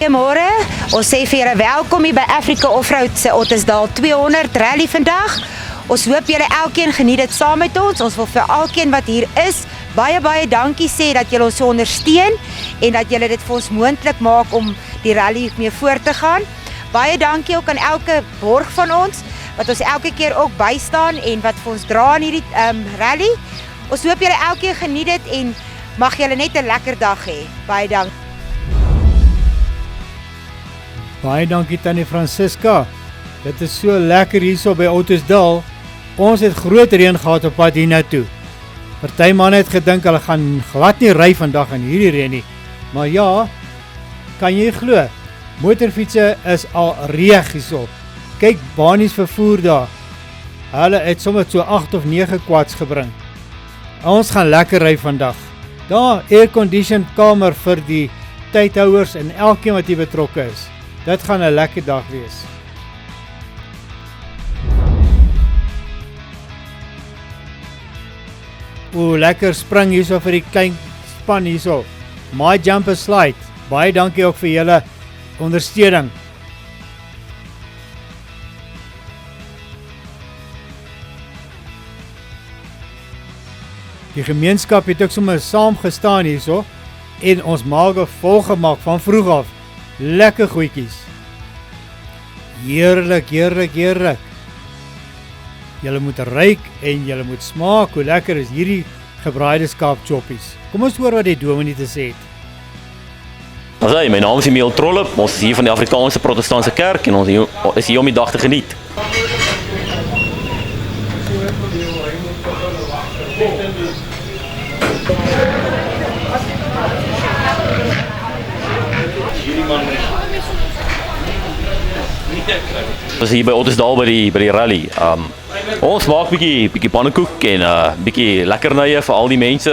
Goeiemôre, ons sê vir julle welkom hier by Africa Offroad se Ottesdal 200 rally vandag. Ons hoop julle elkeen geniet dit saam met ons. Ons wil vir elkeen wat hier is, baie dankie sê dat julle ons ondersteun en dat julle dit vir ons moontlik maak om die rally mee voort te gaan. Baie dankie ook aan elke borg van ons, wat ons elke keer ook bystaan en wat vir ons dra in hierdie rally. Ons hoop julle elkeen geniet dit en mag julle net 'n lekker dag hê. Baie dankie. Baie dankie Tannie Francisca. Dit is so lekker hierso by Ottesdal. Ons het groot reën gehad op pad hiernatoe. Party manne het gedink hulle gaan glad nie ry vandag in hierdie reën nie. Maar ja, kan jy glo? Motorfietsse is al reg hierso. Kyk, Banies vervoer daar. Hulle het sommer so 8 of 9 quads gebring. Ons gaan lekker ry vandag. Daar, air-conditioned kamer vir die tydhouers en elkeen wat hier betrokke is. Dit gaan 'n lekker dag wees. Lekker spring hierso vir die klein span hierso. My Jumper Slide. Baie dankie ook vir julle ondersteuning. Die gemeenskap het ook sommer saam gestaan hierso en ons maag volgemaak van vroeg af. Lekker goedjies. Heerlik. Julle moet ruik en julle moet smaak hoe lekker is hierdie gebraaide skaapchoppies. Kom ons hoor wat die dominee te sê het. Asai, my naam is Emil Trollip, ons is hier van die Afrikaanse Protestantse Kerk en ons is hier om die dag te geniet. Ons is hier by Ottesdal by die rally. Ons maak bietjie pannekoek en bietjie lekkernye vir al die mense,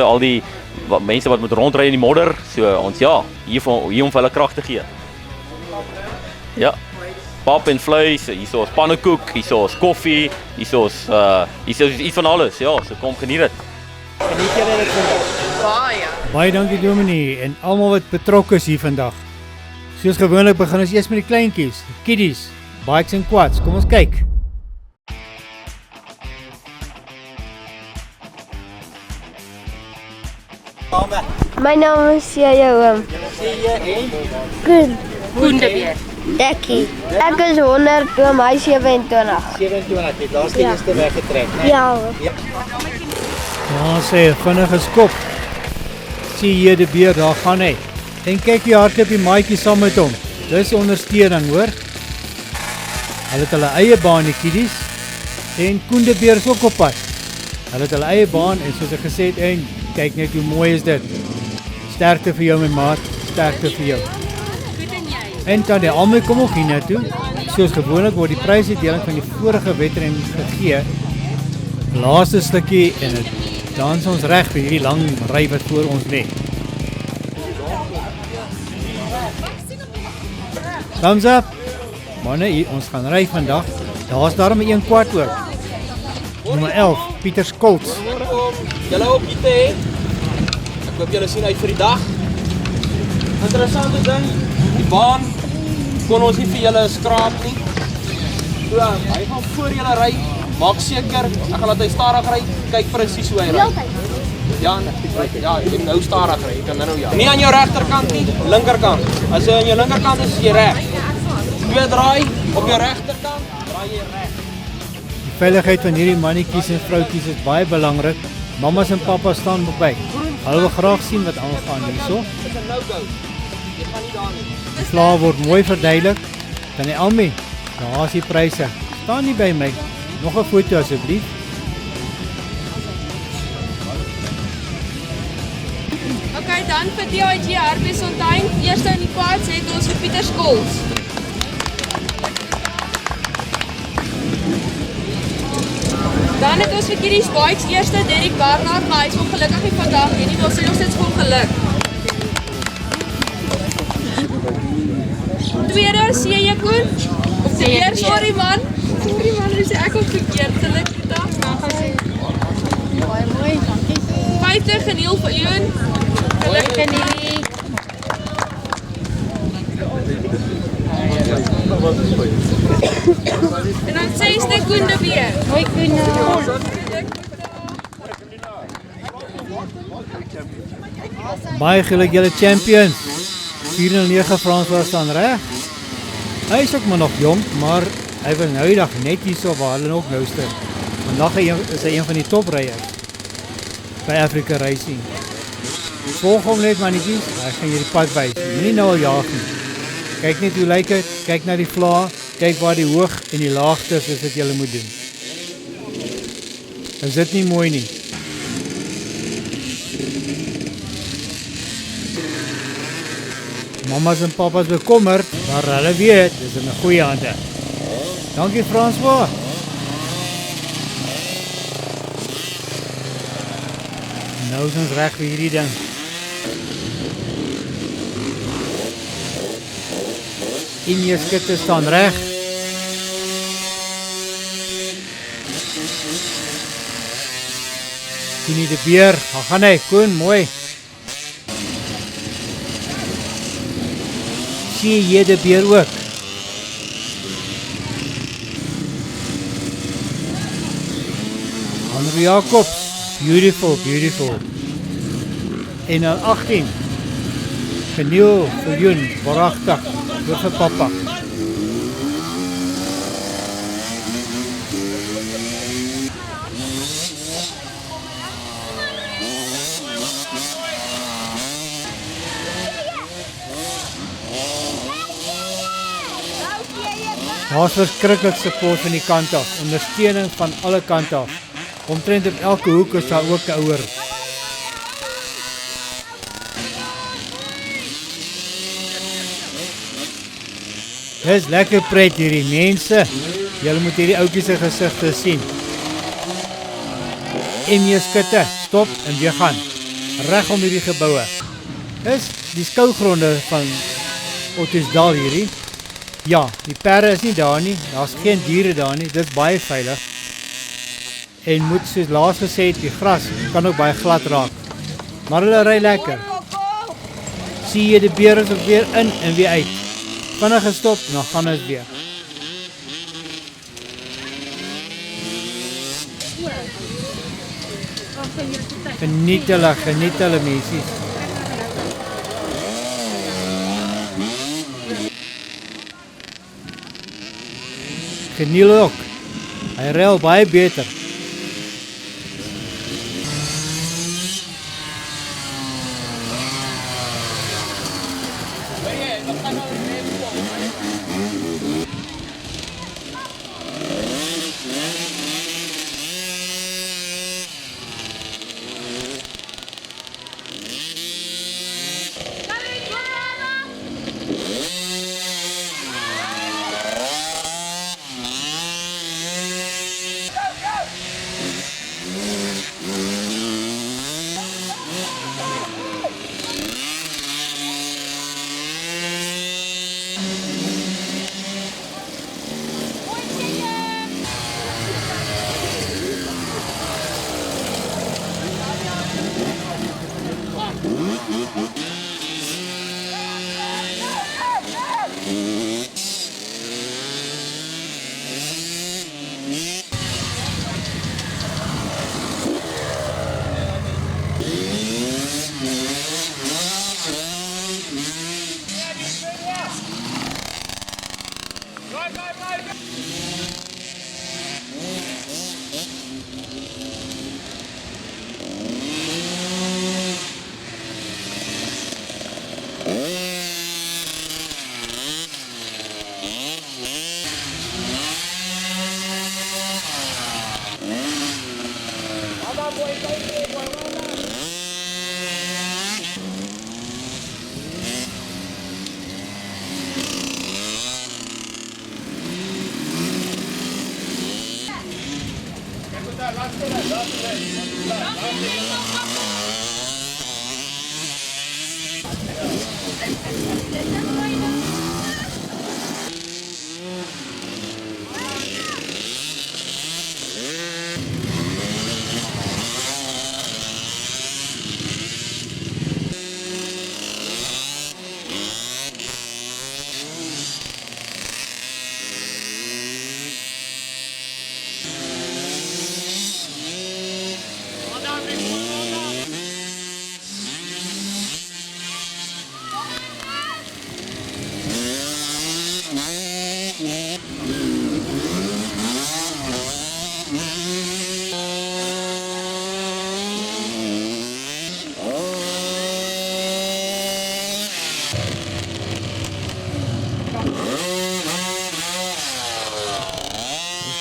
mense wat moet rondry in die modder. So ons hier om vir hulle krag te gee. Ja. Pap en vleis, hierso is pannekoek, hierso is koffie, hierso is iets van alles. Ja, so kom geniet dit. Geniet julle dit vandag? Baie dankie dominee en almal wat betrokke is hier vandag. Soos gewoonlik begin ons eers met die kleintjies, die kiddies, bikes en quads. Kom ons kyk. My naam is Sia oom. Koen de Beer. Dekkie. Ek is 100 oom, hy 27. 27, het laas die eerste weggetrek, né? Ja. Ja, sê, vinnige skop. Sien jy die beer, daar gaan hy. En kyk jy hardloop die maatjie saam met hom. Dis ondersteuning, hoor. Hulle het hulle eie baan, die kiddies. En Koen de Beer is ook op pad. Hulle het hulle eie baan en soos ek gesê het, en kyk net hoe mooi is dit. Sterkte vir jou my maat, sterkte vir jou. En Tannie Almie kom ook hier naartoe. Soos gewoonlik word die prysuitdeling van die vorige wedren gegee. Laaste stukkie en dan is ons reg vir hierdie lang ry wat voor ons lê. Thumbs up. Manne, ons gaan ry vandag. Daar's daarom 'n kwart ook. Nommer 11, Pieter Skolts. Julle ook hier te hê. Ek hoop julle sien uit vir die dag. Interessante ding, die baan kon ons nie vir julle skraap nie. So, hy gaan voor julle ry. Maak seker, ek gaan laat hy stadig ry. Kyk presies hoe hy ry. Ja, jy moet nou stadig ry. Jy kan nou nie aan jou regterkant nie, linkerkant. As jy aan jou linkerkant is jy reg. Twee draai op jou regterkant, draai jy reg. Die veiligheid van hierdie mannetjies en vroutjies is baie belangrik. Mamas en papas staan by. Hulle wil graag sien wat aangaan hierso. Dis 'n no-go. Jy gaan nie daar nie. Die slaaf word mooi verduidelik. Tannie Almie, daar is die pryse. Staan nie by my. Nog 'n foto asseblief. Okay, dan vir DIG Hartbeesfontein. Eerste in die quads het ons vir Pieter Skolts. Dan het ons vir Kiddies Bikes eerste Derek Barnard, maar hy is ongelukkig nie vandag nie. Ons sê nog steeds vol geluk. Tweede, Sia Koen. Of die eer, sorry man, hoe sê ek ook verkeerd. Geluk die dag. Baie mooi, dankie. 50, Geniel vir Leon. Geluk Geniel. En dan 6de Koen de Beer. Hoi Koen. Baie geluk julle champions. 409 François staan reg. Hy is ook maar nog jong, maar hy was nou die dag net hierso waar hulle ook nou staan. Vandag is hy een van die topryers by Africa Racing. Volg hom net mannetjies, hy gaan julle die pad wys. Moenie nou al jaag nie. Kyk net hoe lyk dit, kyk na die vlae, kyk waar die hoog en die laagtes is wat julle moet doen. Is dit nie mooi nie? Mamas en papas bekommerd, maar hulle weet, dis in 'n goeie hande. Dankie François. Nou is ons reg vir hierdie ding. Inje skitte staan reg. Koenie de Beer, daar gaan hy, Koen, mooi. Zie jy de Beer ook? Andrew Jacobs, beautiful, beautiful. En dan 18, Geniel Viljoen, waarachtig, door vir papa. Daar is verskriklik support van die kant af, ondersteuning van alle kant af. Omtrent op elke hoek is daar ook 'n ouer. Dis lekker pret hierdie mense. Julle moet hierdie ouetjies se gesigte sien. MJ skutte, stop en weer gaan. Reg om hierdie geboue. Dis die skougronde van Ottosdal hierdie. Ja, die perde is nie daar nie, daar's geen diere daar nie, dit is baie veilig. En moet soos laas gesê het, die gras kan ook baie glad raak. Maar hulle ry lekker. Sien jy die beer is ook weer in en weer uit. Vinnig gestop, dan gaan ons weer. Geniet hulle mensies. Geniel ook. Hy ry al baie beter.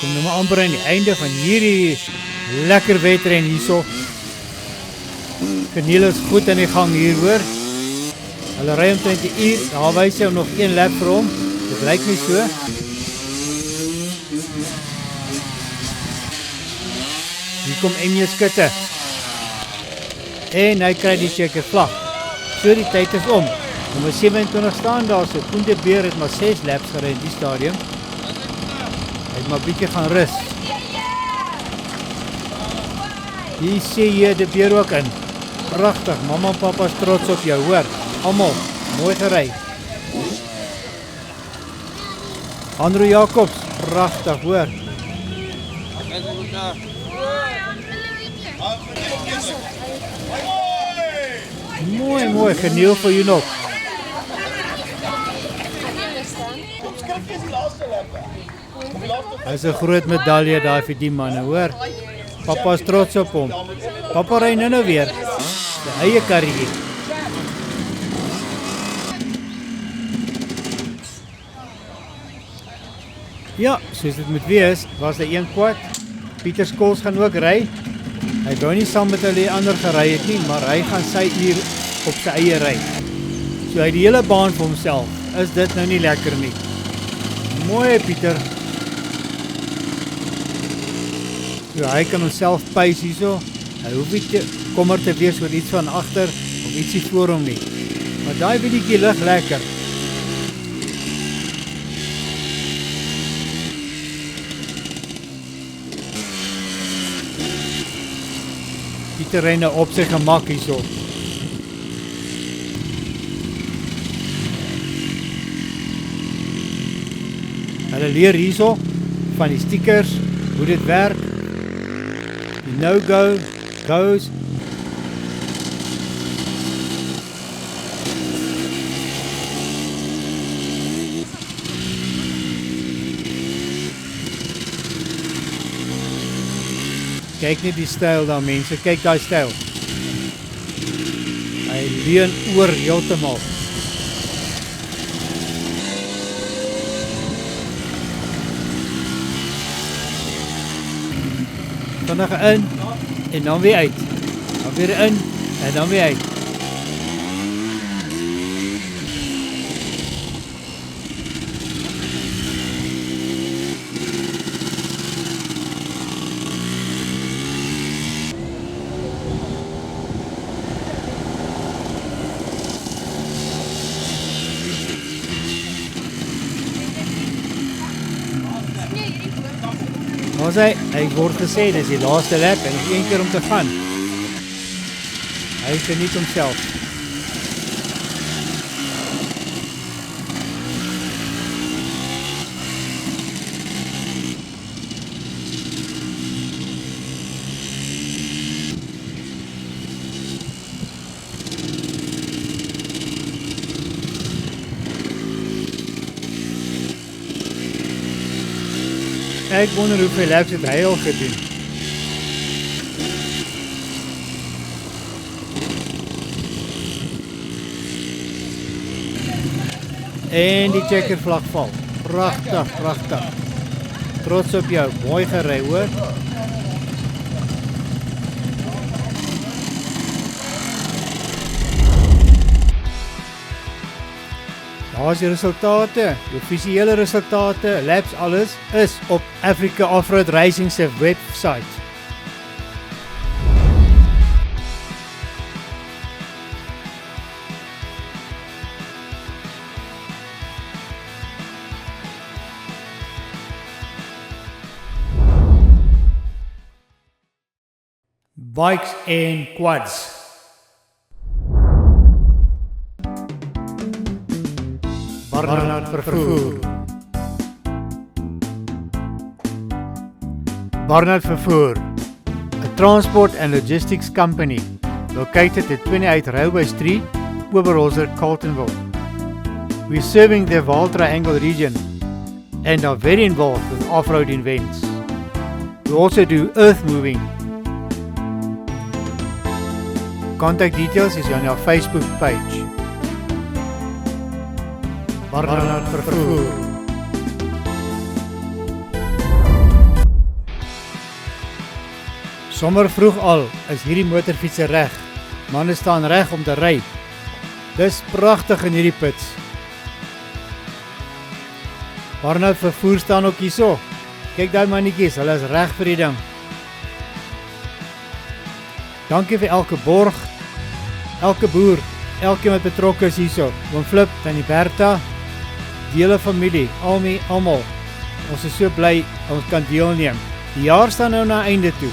Kom nou maar amper aan die einde van hierdie lekker wedren hierso. Kaniel is goed in die gang hier hoor. Hulle ry omtrent 'n uur, daar wys hy nog 1 lap vir hom. Dit lyk nie so. Hier kom Enje skutte. En hy kry die checker vlag. So die tyd is om. Nommer 27 staan daar so. Koen de Beer het maar 6 laps gery in die stadium. Hy het maar bietjie gaan rus. Hier sê jy de Beer ook in. Pragtig, mamma en papa is trots op jou, hoor. Almal, mooi gery. Andrew Jacobs, pragtig, hoor. Mooi, mooi, geniel vir jou nog. Hy is 'n groot medalje daar vir die manne, hoor. Papa is trots op hom. Papa ry nou weer sy eie karriere. Ja, soos dit moet wees, was daar 1 kwart. Pieter Skols gaan ook ry. Hy wou nie saam met hulle ander gery het nie, maar hy gaan sy uur op sy eie ry. So hy die hele baan vir homself. Is dit nou nie lekker nie? Mooi Pieter. So hy kan homself pace hierso. Hy hoef nie te kommer te wees oor iets van agter of ietsie voor hom nie. Maar daai bietjie lig lekker. Pieter ry nou op sy gemak hierso. Hulle leer hierso van die stickers, hoe dit werk. Die no-go, goes. Kyk net die styl daar mense, kyk daai styl. Hy leun oor heeltemal. Vinnig in en dan weer uit. Dan weer in en dan weer uit. Maar hy word gesê, dit is die laaste lap en nog 1 keer om te gaan. Hy geniet homself. Ek wonder hoeveel laps het hy al gedoen. En die checkervlag val. Pragtig, pragtig. Trots op jou, mooi gery hoor. Daar is die resultate, die offisiële resultate, laps, alles is op Africa Offroad Racing se website. Bikes en quads. Barnard Vervoer. Barnard Vervoer, a transport and logistics company located at 28 Railway Street, Oberholzer, Carletonville. We're serving the Vaal Triangle region and are very involved with off-road events. We also do earth moving. Contact details is on our Facebook page. Barnard Vervoer. Sommer vroeg al is hierdie motorfietsse reg. Manne staan reg om te ry. Dis pragtig in hierdie pits. Barnard vervoer staan ook hierso. Kyk daai mannetjies, hulle is reg vir die ding. Dankie vir elke borg, elke boer, elkeen wat betrokke is hierso. Oom Flip, Tannie Bertha, die hele familie, almal. Ons is so bly ons kan deelneem. Die jaar staan nou na einde toe.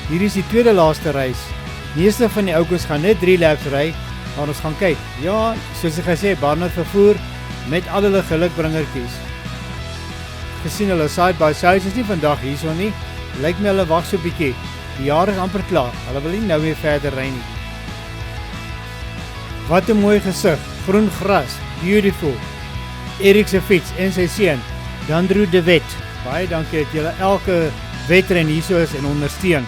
Hier is die tweede laaste reis. Meeste van die ouppies gaan net 3 laps ry, maar ons gaan kyk. Ja, soos ek gesê, Barnard vervoer met al hulle gelukbringertjies. Gesien hulle side by side is nie vandag hierso nie. Lyk my hulle wag so 'n bietjie. Die jaar is amper klaar. Hulle wil nie nou weer verder ry nie. Wat 'n mooi gesig. Groen gras, beautiful. Erik se fiets en sy seun, Dandru de Wet. Baie dankie dat julle elke wedren hierso is en ondersteun.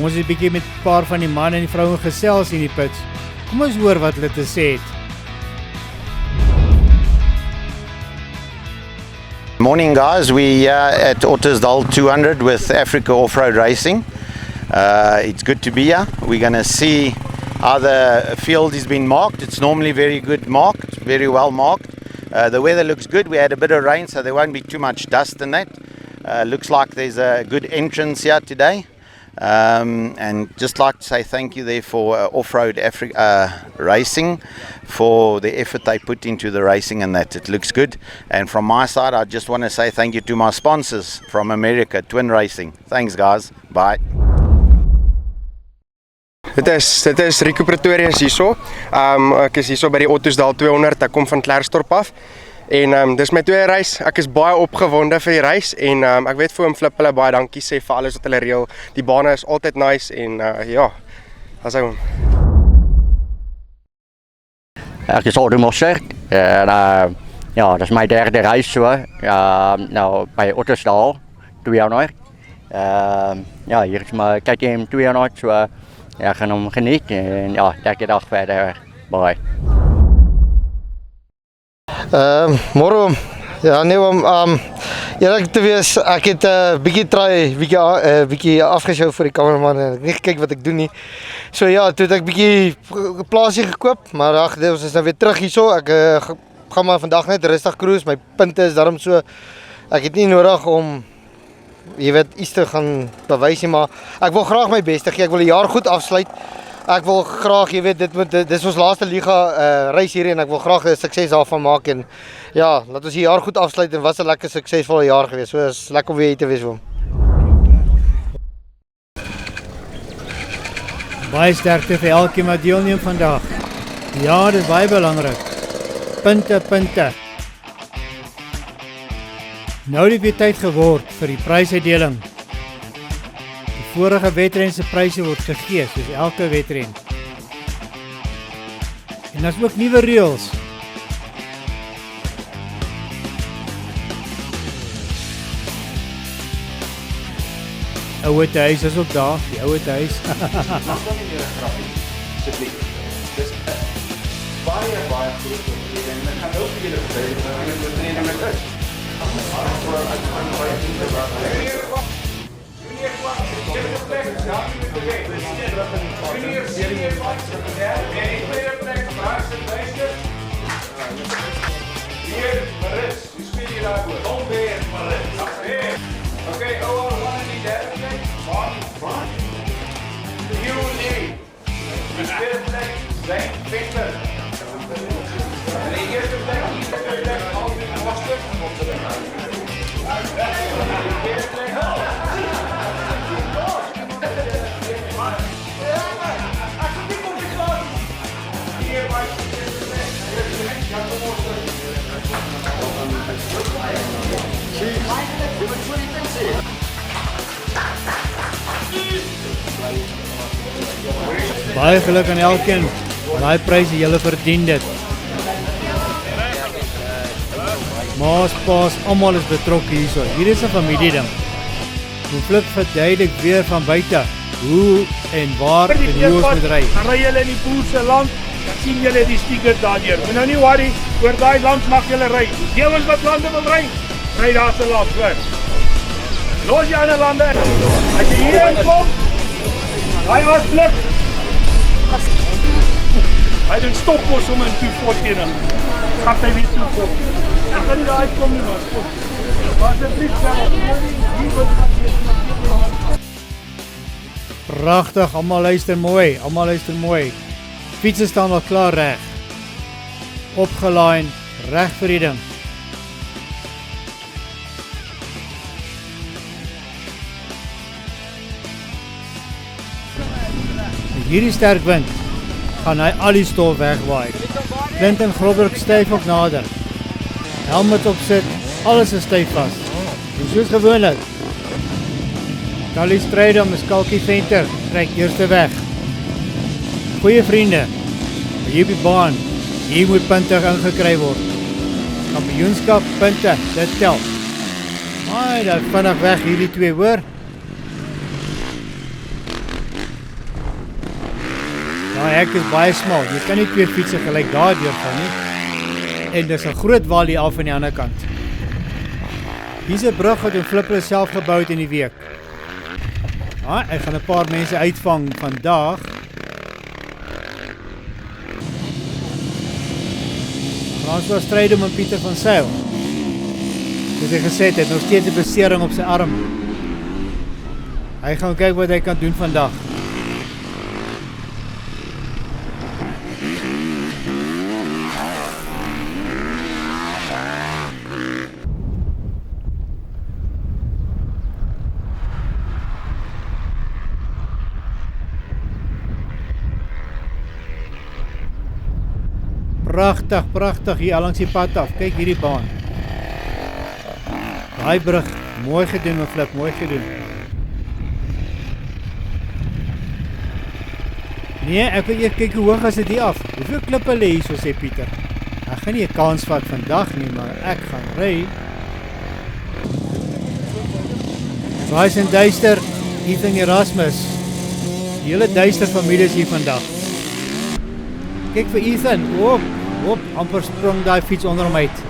Ons is 'n bietjie met 'n paar van die manne en die vroue gesels in die pits. Kom ons hoor wat hulle te sê het. Morning guys, we at Ottosdal 200 with Africa Off-Road Racing. It's good to be here. We're going to see how the field has been marked. It's normally very good marked, very well marked. The weather looks good. We had a bit of rain, so there won't be too much dust in that. Looks like there's a good entrance here today. And just like to say thank you there for Off-Road Racing for the effort they put into the racing and that. It looks good. And from my side, I just want to say thank you to my sponsors from America, Twin Racing. Thanks guys. Bye. Dit is Rico Pretorius hierso. Ek is hierso by die Ottosdal 200. Ek kom van Klerksdorp af. En dis my tweede reis. Ek is baie opgewonde vir die reis en ek weet vir oom Flip hulle baie dankie sê vir alles wat hulle reël. Die bane is altyd nice en ja, as hy Ek is Aldo Mosser en ja, dis my derde reis so. Nou by Ottosdal 200. Ja, hier is my KTM 200 so. Ja, ek gaan hom geniet en ja, elke dag verder. Bye. Môre, ja nee eerlik te wees, ek het bietjie afgesjou vir die kameraman en ek nie gekyk wat ek doen nie. So ja, toe het ek bietjie plaasie gekoop, maar ag, ons is nou weer terug hierso. Ek gaan maar vandag net rustig cruise. My punte is daarom so, ek het nie nodig om jy weet iets te gaan bewys nie, maar ek wil graag my beste gee. Ek wil die jaar goed afsluit. Ek wil graag, jy weet, dit is ons laaste liga reis hier en ek wil graag 'n sukses daarvan maak en ja, laat ons die jaar goed afsluit en was 'n lekker suksesvolle jaar gewees. So is lekker om weer hier te wees oom. Baie sterkte vir elkeen wat deelneem vandag. Ja, dit is baie belangrik. Punte. Nou het weer tyd geword vir die prysuitdeling. Die vorige wedren se pryse word gegee soos elke wedren. En daar's ook nuwe reëls. Ouer huis is ook daar, die ouer huis. Baie groot en ek gaan nou vir julle vertel wat is. Baie geluk aan elkeen. Daai pryse, julle verdien dit. Maas, paas, almal is betrokke hierso. Hier is 'n familieding. Hoe Flip verduidelik weer van buite hoe en waar en hoe ons moet ry. Dan ry julle in die boer se land, dan sien julle die stickers daardeur. Moet nou nie worry, oor daai langs mag julle ry. Die ouens wat lande wil ry, ry daar se langs weg. Los jy ander lande. As jy hier kom, hy was blik. Hy doen stoppos om in toe voortkening. Gaan hy weer toe kom. Ek kan nie daar uitkom nie, maar wat is dit Pragtig, almal luister mooi, almal luister mooi. Fietsen staan al klaar reg. Opgelaaid, reg vir die ding. Met hierdie sterk wind gaan hy al die stof wegwaai. Clinton Grobberg styf ook nader. Helmet opsit, alles is styf vas. En soos gewoonlik. Tally Strydom is Kalkie Venter, trek eerste weg. Goeie vriende, hier op die baan, hier moet punte ingekry word. Kampioenskap, punte, dit tel. Maar dat vinnig weg hierdie twee hoor. Nou ek is baie smal, jy kan nie twee fietsen gelijk daar deurgaan nie. En dis 'n groot walie af aan die ander kant. Hier is 'n brug wat in Flippler self gebou het in die week. Ek gaan 'n paar mense uitvang vandag. François Strydom en Pieter van Sail. Soos hy gesê het, nog steeds 'n besering op sy arm. Hy gaan kyk wat hy kan doen vandag. Pragtig, pragtig hier langs die pad af. Kyk hierdie baan. Daai brug, mooi gedoen my Flip, mooi gedoen. Nee, ek wil eers kyk hoe hoog is dit hier af. Hoeveel klippe lê hier, so sê Pieter. Ek gaan nie 'n kans vat vandag nie, maar ek gaan ry. Bryce en Duister, Ethan Erasmus. Die hele Duister familie is hier vandag. Kyk vir Ethan, Hop, amper sprong daai fiets onder hom uit.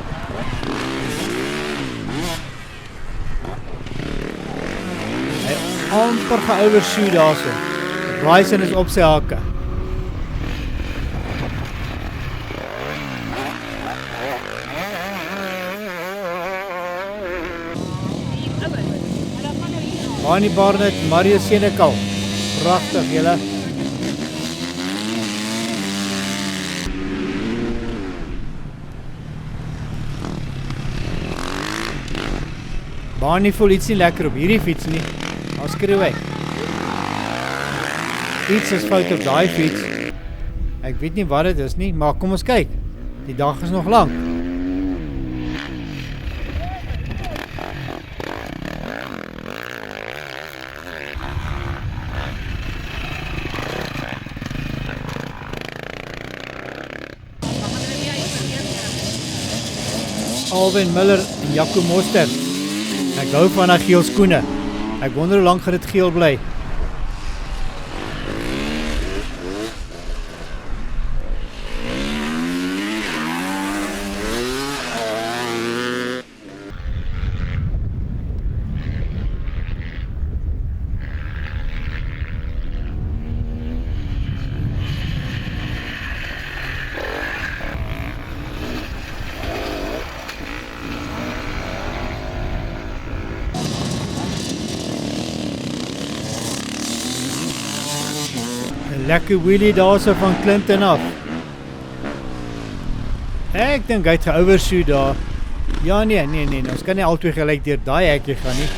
Hy amper geovershoot daarso. Bryson is op sy hake. Barney Barnett, Mario Senekal. Pragtig, julle. Barney voel iets nie lekker op hierdie fiets nie. Daar skreeu hy. Iets is fout op daai fiets. Ek weet nie wat dit is nie, maar kom ons kyk. Die dag is nog lank. Alvin Miller en Jaco Mostert. Ek hou van die geel skoene. Ek wonder hoe lank gaan dit geel bly. Lekker wheelie daar so van Clinton af. Ek dink hy het geovershoot daar. Ja nee, ons kan nie altyd gelyk deur daai hekkie gaan nie.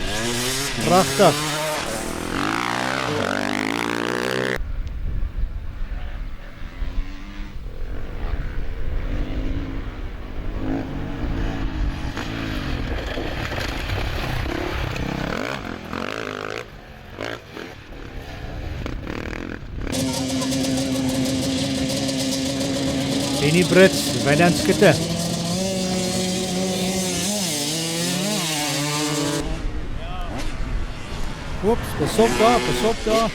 Pragtig. Danny Brits, Wynand Skutte. Oeps, pas op daar.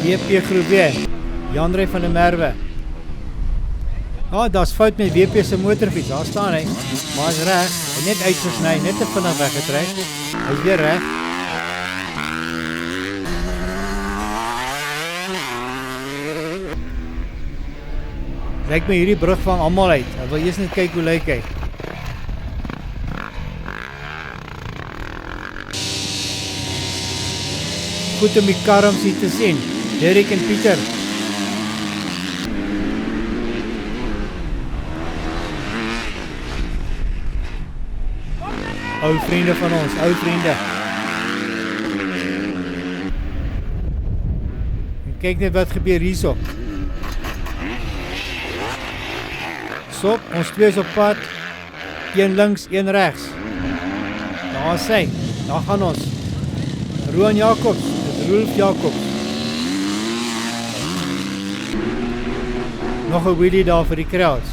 WP Groep B, Jan-Ray van der Merwe. Daar's fout met WP se motorfiets, daar staan hy. Maar hy's reg, hy net uitgesny, net te vinnig weggetrek. Hy's weer reg. Lyk my hierdie brug vang almal uit. Ek wil eers net kyk hoe lyk hy. Goed om die karms hier te sien. Derek en Pieter. Ou vriende van ons, ou vriende. En kyk net wat gebeur hierso. Stop, ons twee is op pad. Een links, een regs. Daar is hy, daar gaan ons. Roan Jacobs, dit Rolf Jacobs. Nog 'n wheelie daar vir die crowds.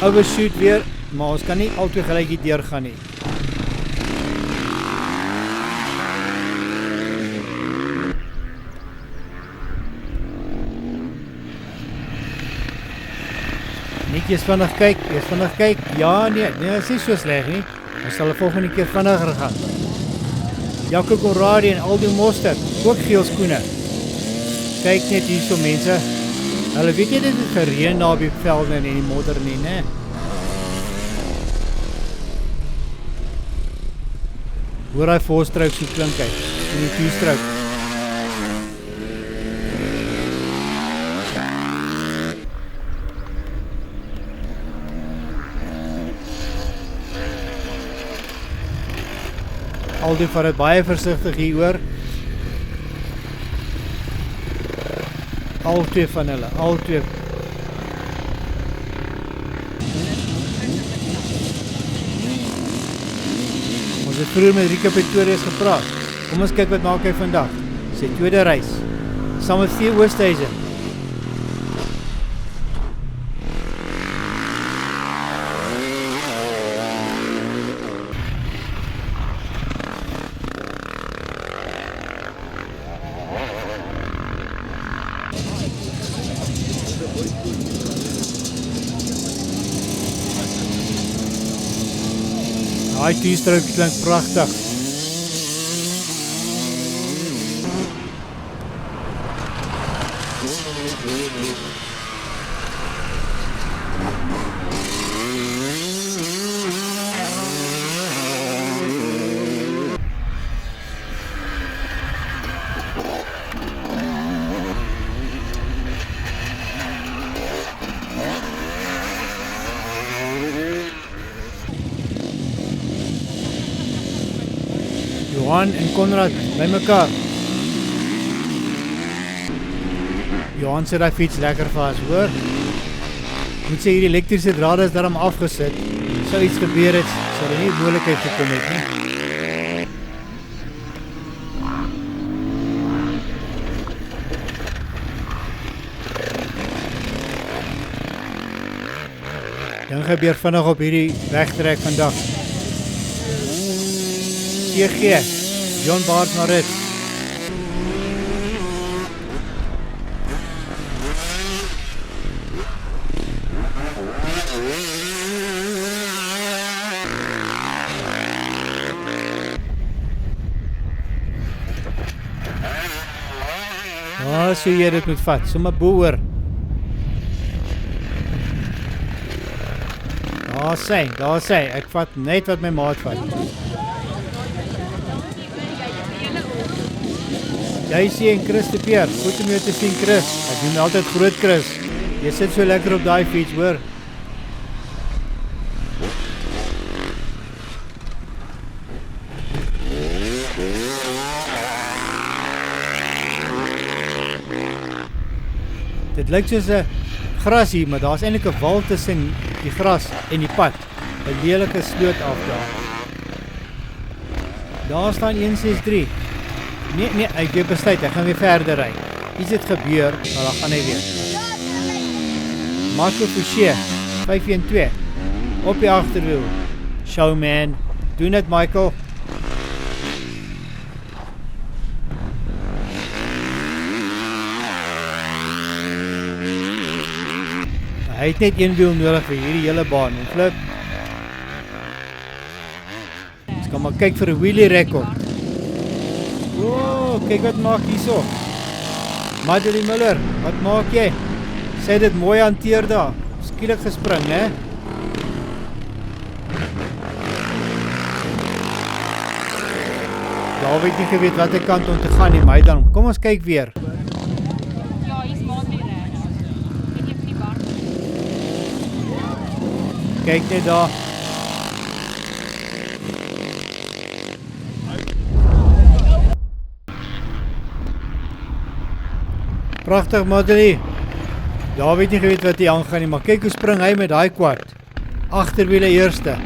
Overshoot weer, maar ons kan nie altyd gelyk hier deurgaan nie. Eers vinnig kyk. Ja, nee, dit is nie so sleg nie. Ons sal die volgende keer vinniger gaan. Jaco Conradi en Aldo Mostert, ook geel skoene. Kyk net hierso mense. Hulle weet jy dit het gereën daar op die velde en die modder nie, né? Hoor hy voorstrook so klink hy. En die two-stroke. Aldo vat dit baie versigtig hier hoor. Al twee van hulle, al twee. Ons het vroeër met Rieke Pretorius gepraat. Kom ons kyk wat maak hy vandag. Sy tweede reis. Saam met Theo Oosthuizen. Daai two-stroke klink pragtig. Johan en Konrad by mekaar. Johan sê die fiets lekker vas, hoor. Moet sê hierdie elektriese drade is daarom afgesit. Sou iets gebeur het, sou er nie moontlikheid gekom het nie. Dan gebeur vinnig op hierdie wegtrek vandag. CG, John Baard Marit. So jy dit moet vat, sommer boer. Daar sê, ek vat net wat my maat vat. JC en Chris de Peer, goed om jou te sien Chris, ek doen altyd groot Chris, jy sit so lekker op die fiets hoor. Dit lyk soos 'n gras hier, maar daar is eintlik 'n wal tussen die gras en die pad, 'n lelike sloot af daar. Daar staan 163. Nee, ek het besluit, ek gaan weer verder ry. Iets het gebeur, maar dan gaan hy weer. Marco Fouché, 512, op die agterwiel. Showman, doen dit Michael. Hy het net een wiel nodig vir hierdie hele baan en Flip. Ons kan maar kyk vir 'n wheelie rekord. O, kyk wat maak hierso. Madeleine Miller, wat maak jy? Sy het dit mooi hanteer daar. Skielik gespring, hè? Daar weet nie geweet watter kant om te gaan nie, maar dan kom ons kyk weer. Ja, hier's maatjie reg. Ek het nie baan. Kyk net daar. Pragtig, Madeleine. Daar weet nie geweet wat hy aangaan nie, maar kyk hoe spring hy met daai kwart. Agterwiele eerste.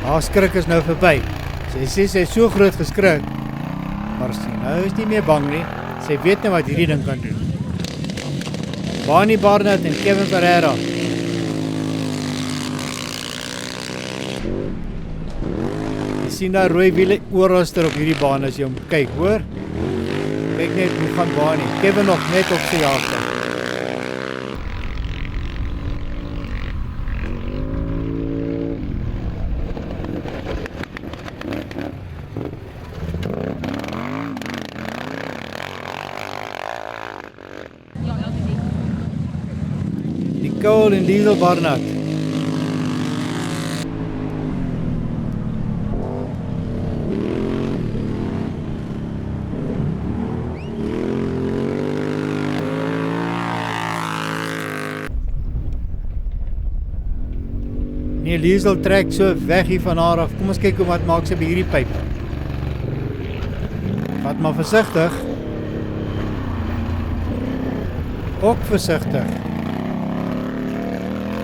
Haar skrik is nou verby. Sy sê so groot geskrik, maar sy nou is nie meer bang nie. Sy weet nou wat hierdie ding kan doen. Bonnie Barnett en Kevin Ferreira. Jy sien daar rooi wiele ooralster op hierdie baan as jy hom kyk, hoor? Kyk net hoe gaan Bonnie. Kevin nog net op sy jagte. Nicole en Liesel Barnett. Nee, Liesel trek so weg hier van haar af. Kom ons kyk hoe wat maak sy by hierdie pyp. Vat maar versigtig. Ook versigtig.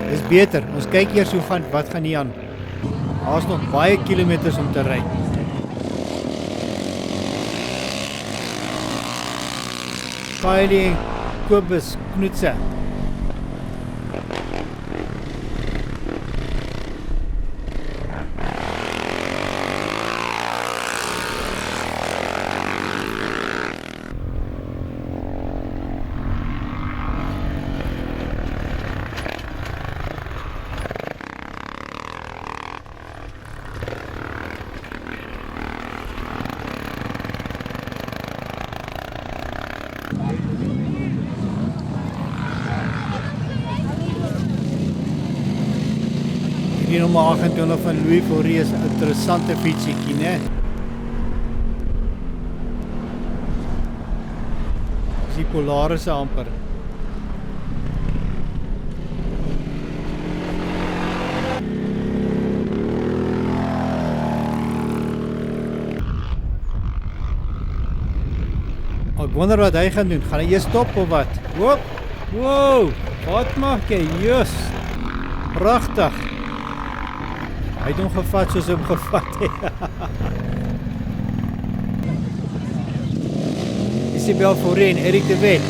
Dis beter. Ons kyk eers hoe van wat gaan hier aan. Daar's nog baie kilometers om te ry. Kylie en Kobus Knoetse. Die nommer 28 van Louis Fourie is 'n interessante fietsiekie, né? Dis die Polaris amper. Ek wonder wat hy gaan doen. Gaan hy eers stop of wat? Hoop! Wow! Wat maak jy? Jus! Pragtig! Hy het hom gevat soos hom gevat het. Isabel Fourie en Erik de Wet.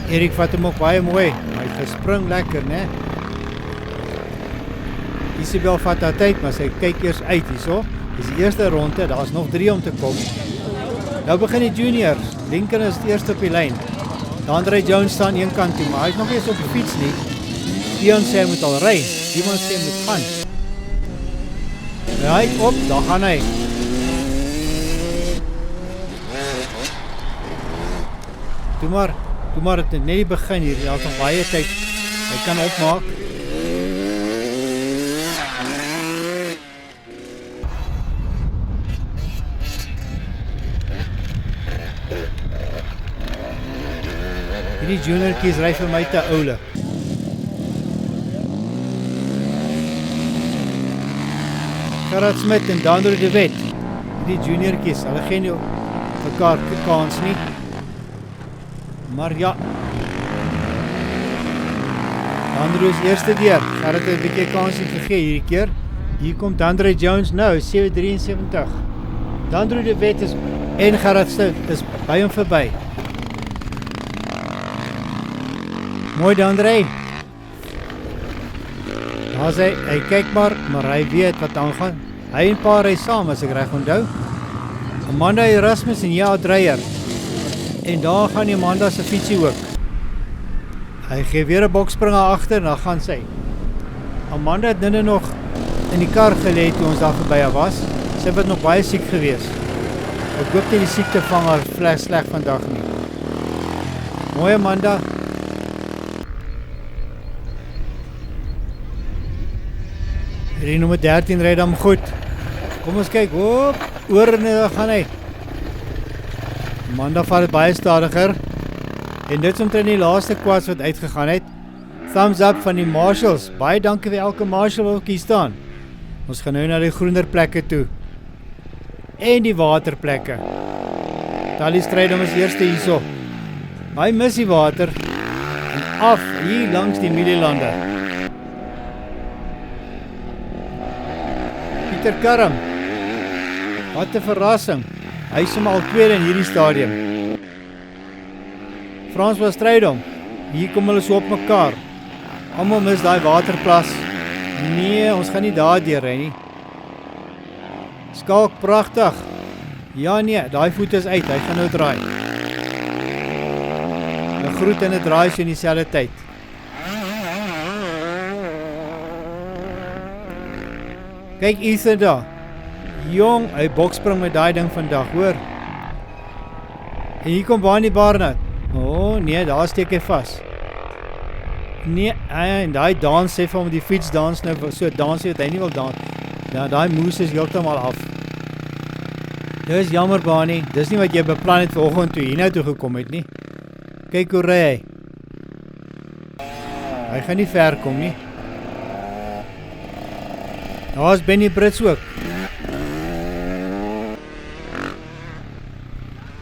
Erik vat hom ook baie mooi. Hy het gespring lekker, né? Isabel vat haar tyd, maar sy kyk eers uit hierso. Dis die eerste ronde, daar's nog 3 om te kom. Nou begin die juniors. Lincoln is die eerste op die lyn. Andre Jones staan een kant toe, maar hy's nog nie eens op die fiets nie. Dion sê hy moet al ry. Iemand sê hy moet gaan. Right op, daar gaan hy. Toe maar het net die begin hier. Daar's nog baie tyd. Hy kan opmaak. Die juniorkies ry vir my te oulik. Gerard Smit en Dandro de Wet. Die juniorkies, hulle gee nie mekaar kans nie. Maar ja. Dandro is eerste deur. Gerard het 'n bietjie kans gegee hierdie keer. Hier kom Dandre Jones nou, 773. Dandro de Wet is en Gerard Smit is by hom verby. Mooi dan, André. Daar sê hy kyk maar hy weet wat aangaan. Hy en pa ry saam as ek reg onthou. Amanda Erasmus en Jaa Dreyer. En daar gaan Amanda se fietsie ook. Hy gee weer 'n boksspringer agter en dan gaan sy. Amanda het nou nog in die kar gelê toe ons daar verby was. Sy was nog baie siek gewees. Ek hoop nie die siekte vang haar sleg vandag nie. Mooi Amanda. Hierdie nommer 13 ry dan goed. Kom ons kyk, oor en gaan hy. Amanda vat baie stadiger. En dit is omtrent die laaste quads wat uitgegaan het. Thumbs up van die marshals. Baie dankie vir elke marshal wat hier staan. Ons gaan nou na die groener plekke toe. En die waterplekke. Tally Strydom is eerste hierso. Hy mis die water. En af hier langs die Mielielande. Pieter Karm. Wat 'n verrassing. Hy is al tweede in hierdie stadium. François Strydom. Hier kom hulle so op mekaar. Almal mis daai waterplas. Nee, ons gaan nie daar deur ry nie. Skalk pragtig. Ja nee, daai voet is uit. Hy gaan nou draai. 'n Groet en 'n draai so in dieselfde tyd. Kyk Ethan daar. Jong, hy bokspring met daai ding vandag, hoor. En hier kom Barney Barnett. Nee, daar steek hy vas. Nee, en daai dans sê vir hom die fiets dans nou so dans wat hy nie wil dans. Ja, daai moes is heeltemal af. Dis jammer Barney, dis nie wat jy beplan het vanoggend toe hier nou toe gekom het nie. Kyk hoe ry hy. Hy gaan nie ver kom nie. Daar's Benny Brits ook.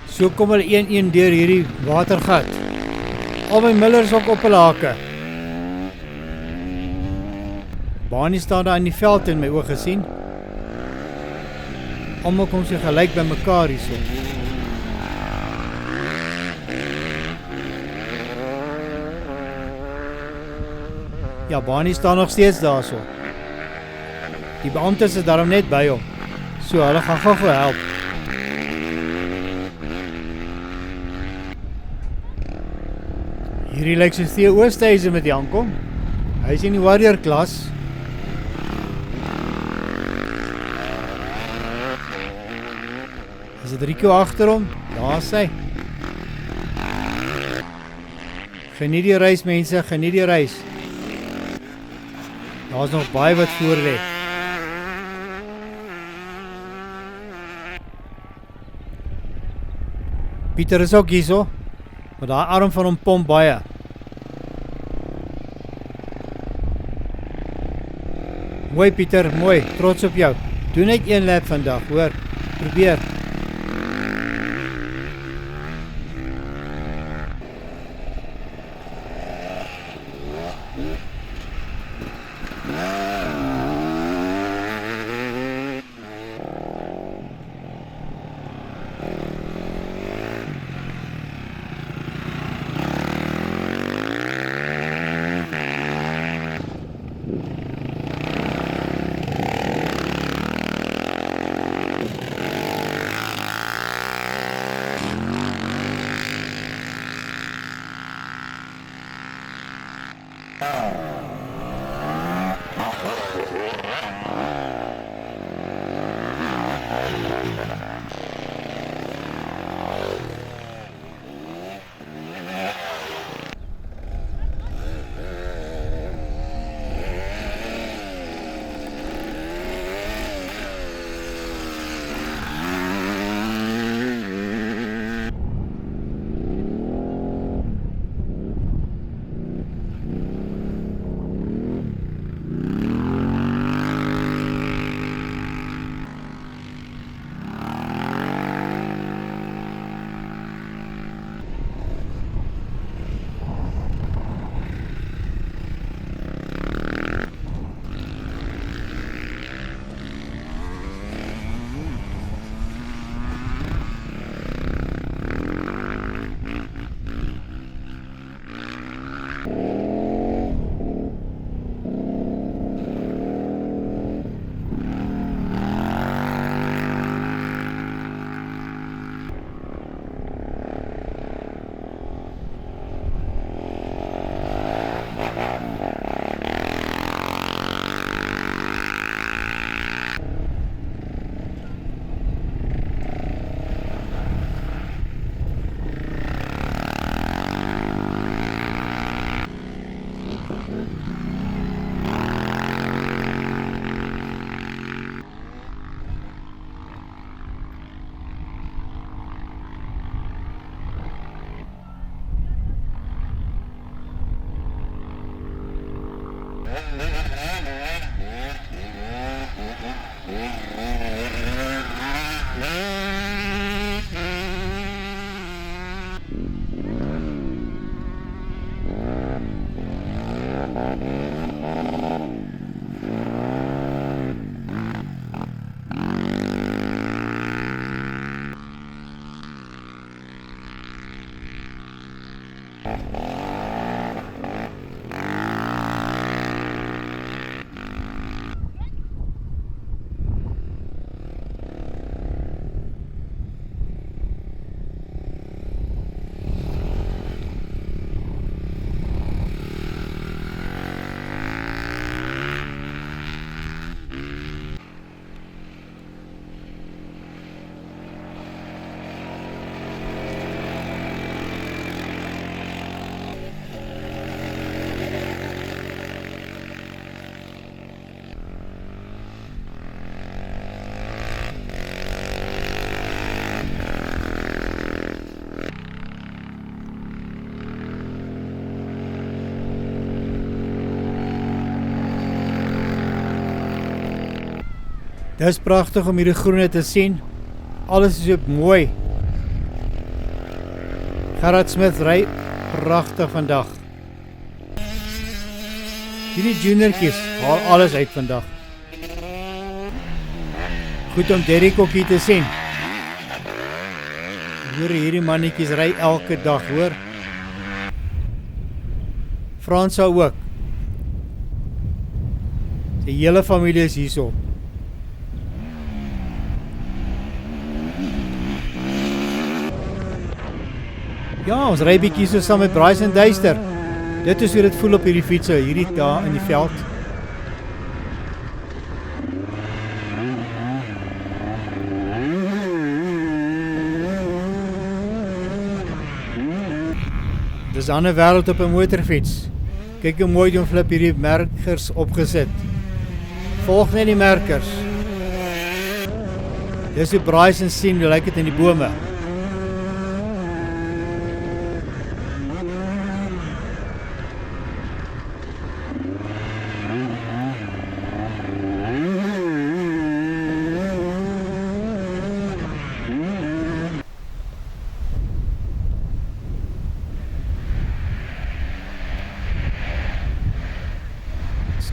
So kom hulle 1-1 deur hierdie watergat. Albei Miller is ook op hulle hake. Barney staan daar in die veld in my oë gesien. Almal kom sy gelyk by mekaar hierso. Ja, Barney staan nog steeds daarso. Die beamptes is daarom net by hom. So, hulle gaan gou help. Hierdie lyk soos Theo Oosthuizen met die aankom. Hy is in die warrior klas. Is dit Rico agter hom? Daar is hy. Geniet die reis mense, geniet die reis. Daar is nog baie wat voor lê. Pieter is ook hierso. Maar daai arm van hom pomp baie. Mooi Pieter, mooi, trots op jou. Doe net 1 lap vandag, hoor. Probeer. Dis pragtig om hierdie groene te sien. Alles is op mooi. Gerard Smith ry pragtig vandag. Hierdie juniortjies haal alles uit vandag. Goed om Derek ook hier te sien. Hoor, hierdie mannetjies ry elke dag, hoor. Fransa ook. Die hele familie is hierso. Ja, ons ry bietjie so saam met Bryce en Duister. Dit is hoe dit voel op hierdie fietsse, hierdie daar in die veld. Dis 'n ander wêreld op 'n motorfiets. Kyk hoe mooi doen Flip hierdie merkers opgesit. Volg net die merkers. Dis hoe Bryce en sien hoe lyk dit in die bome.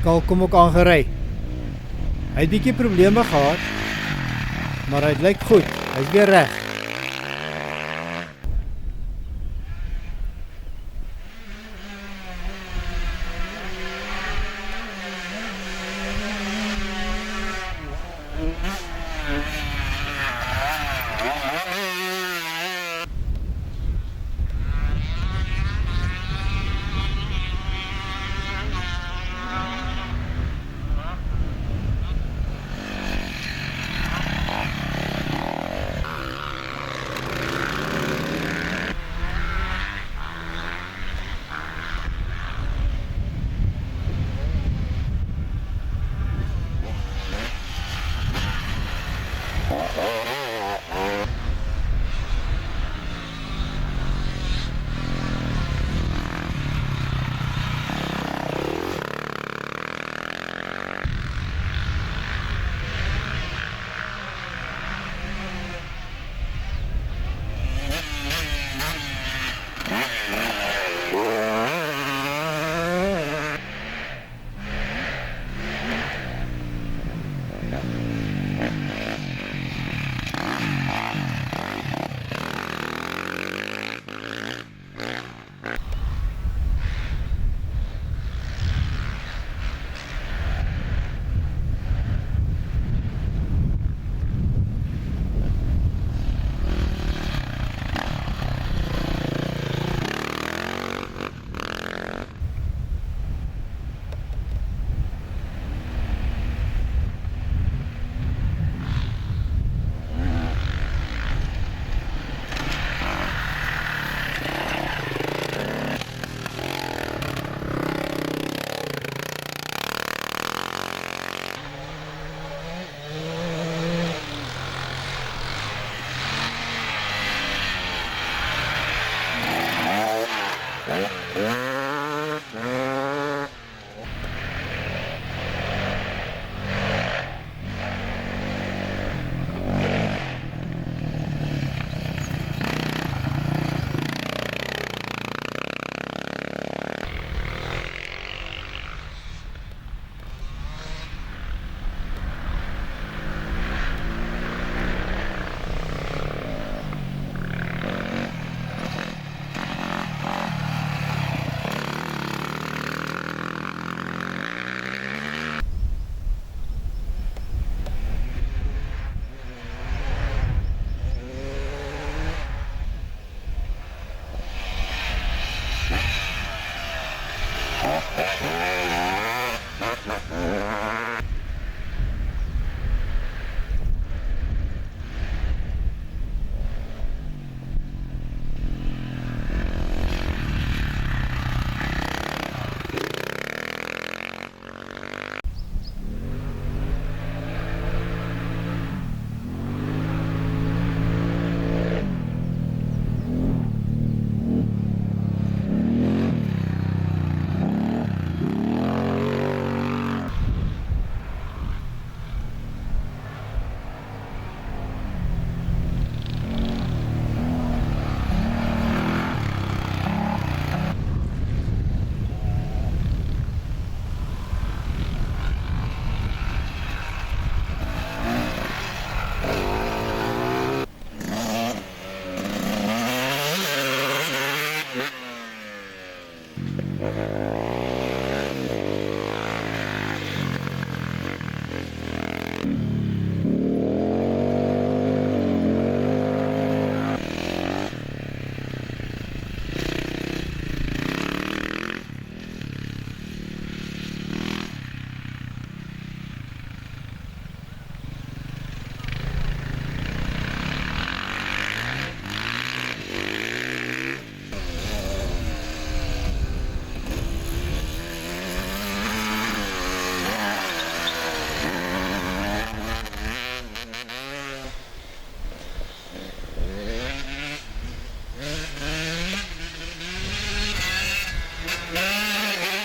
Skal kom ook aangery. Hy het bietjie probleme gehad, maar hy lyk goed. Hy's weer reg.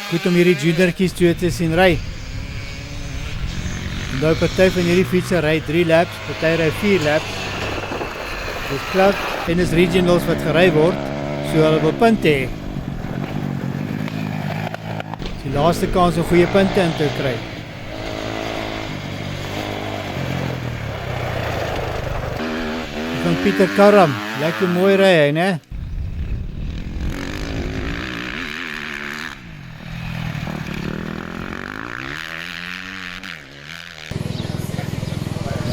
Goed om hierdie juniortjies toe te sien ry. Onthou party van hierdie fietser ry 3 laps, party ry 4 laps. Dis klap en is regionals wat gery word, so hulle wil punte hê. Die laaste kans om goeie punte in te kry. Van Pieter Karam, lekker mooi ry hy, né?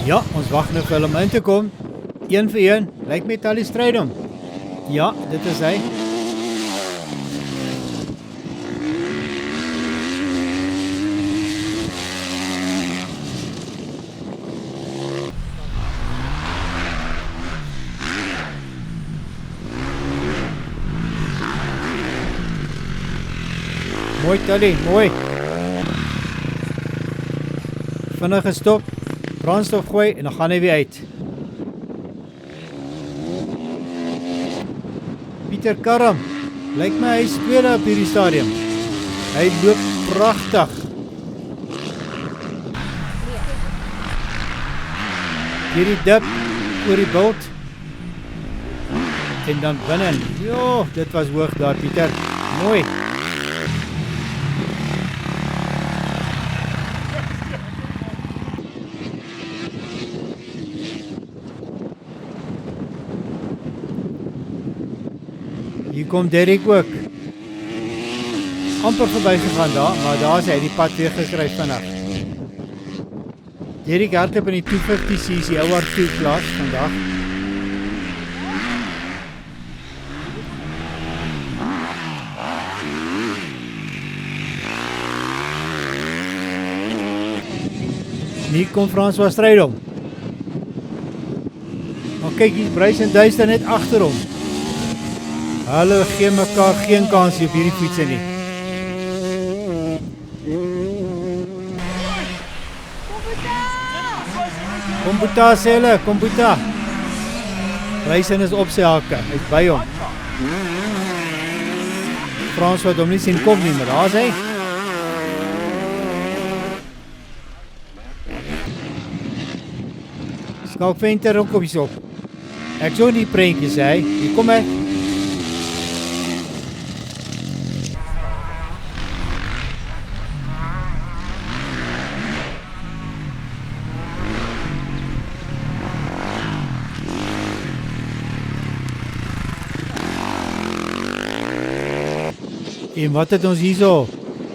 Ja, ons wag nou vir hulle om in te kom. 1 vir 1, lyk met al die stryd om. Ja, dit is hy. Mooi Tally, mooi. Vinnig gestop, brandstof gooi en dan gaan hy weer uit. Pieter Karam, lyk my hy is tweede op hierdie stadium. Hy loop pragtig. Hierdie dip oor die bult. En dan binnen. Jo, dit was hoog daar Pieter. Mooi. Hier kom Derek ook. Amper verby gegaan daar, maar daar is hy die pad weer gekry vinnig. Derek hardloop in die 250cc OR2 klas vandag. Hier kom François Strydom. Maar kyk, hier Bryce en Duister net agter hom. Hulle gee mekaar geen kans op hierdie fietsie nie. Komputa sê hulle, Komputa. Bryce is op sy hake, hy is by hom. Frans wat hom nie sien kom nie, maar daar is hy. Skalk Venter ook op die sop. Ek so nie prentjies hy, hier kom ek. En wat het ons hier so?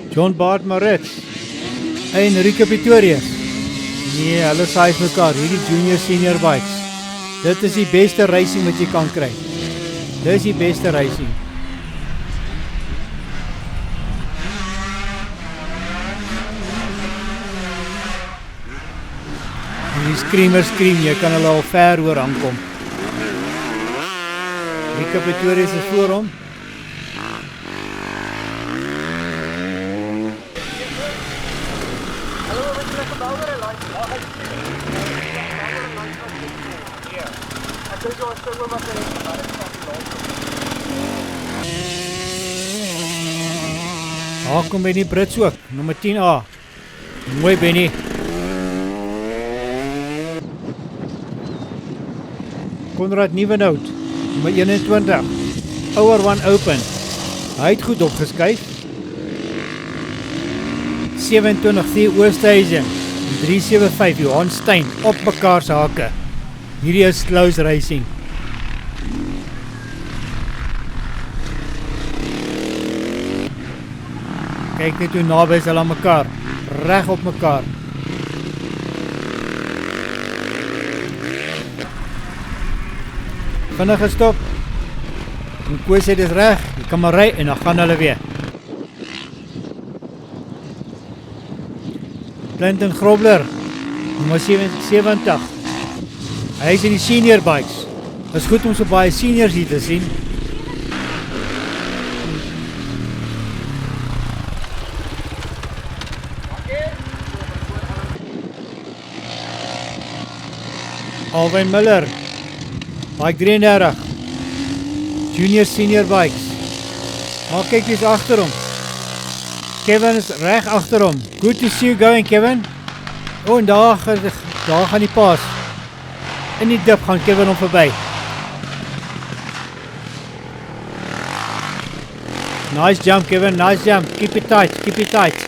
John Bart Maritz en Rieke Pretorius. Nee, hulle saai mekaar, hierdie junior senior bikes. Dit is die beste racing wat jy kan kry. Dit is die beste racing. En die screamers scream, jy kan hulle al ver oor aankom. Rieke Pretorius is voor hom. Daar kom Benny Brits ook, nummer 10A. Mooi Benny. Konrad Nieuwenhout, nummer 21. Ouer One Open. Hy het goed opgeskuif. 27 Oosthuizen. 375 Johan Stein op mekaar se hake. Hierdie is close racing. Kyk net hoe naby is hulle aan mekaar. Reg op mekaar. Vinnig gestop. En Koos sê dis reg, jy kan maar ry en dan gaan hulle weer. Clinton Grobler, nummer 70. Hy is in die senior bikes. Is goed om so baie seniors hier te sien. Alwyn Miller, bike 33, junior senior bikes. Maar kyk eens agter hom. Kevin is reg agter hom. Good to see you going, Kevin. En daar gaan die paas. In die dip gaan Kevin hom verby. Nice jump, Kevin, nice jump. Keep it tight, keep it tight.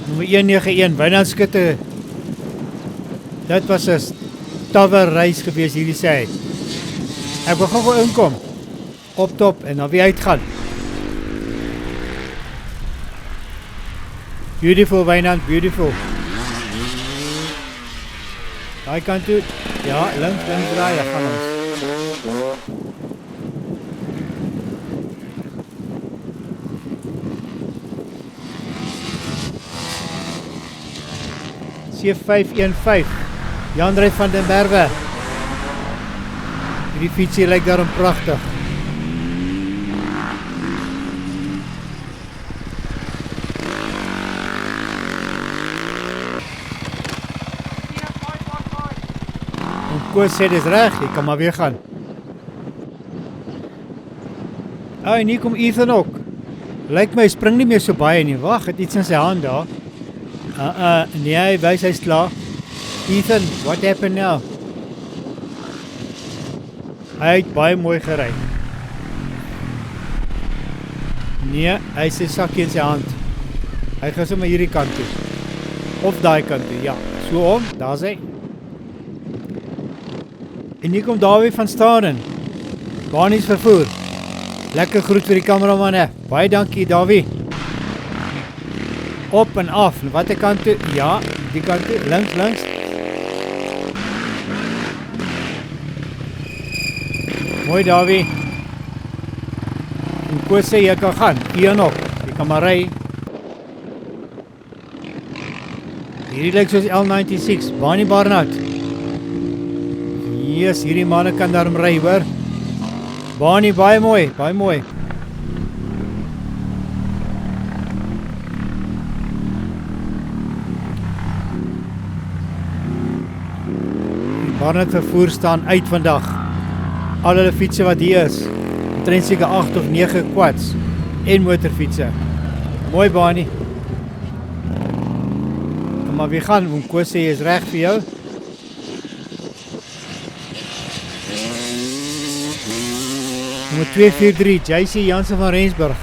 Nummer 191, Wynand Skutte. Dit was 'n stawwe reis gewees hierdie sê hy. Ek wil gou inkom. Op top en dan weer uitgaan. Beautiful, Wynand, beautiful. Daai kant toe. Ja, links draai, dan gaan ons. C515 Jan-Ray van den Berwe. Hierdie fietsie lyk daarom pragtig. En Koos sê dis reg, jy kan maar weer gaan. En hier kom Ethan ook. Lyk my spring nie meer so baie nie. Wag, het iets in sy hand daar. Nee, hy wys hy's klaar. Ethan, what happened now? Hy het baie mooi gery. Nee, hy het sy sakkie in sy hand. Hy gaan sommer hierdie kant toe. Of daai kant toe, ja. So om, daar's hy. En hier kom Dawie van Staden. Banies vervoer. Lekker groet vir die kameraman, hè. Baie dankie, Dawie. Op en af, watter kant toe? Ja, die kant toe, links. Mooi, Dawie. En Koos sê jy kan gaan, hier nog, jy kan maar ry. Hierdie lyk soos L96, Bani Barnard. Yes, hierdie manne kan daarom ry, hoor. Bani, baie mooi, baie mooi. Barnard vervoer staan uit vandag. Al hulle fietsen wat hier is, omtrent seker 8 of 9 quads en motorfietsen. Mooi, Bani. Kom maar weer gaan, Oom Koos sê is reg vir jou. Nummer 243, JC Jansen van Rensburg.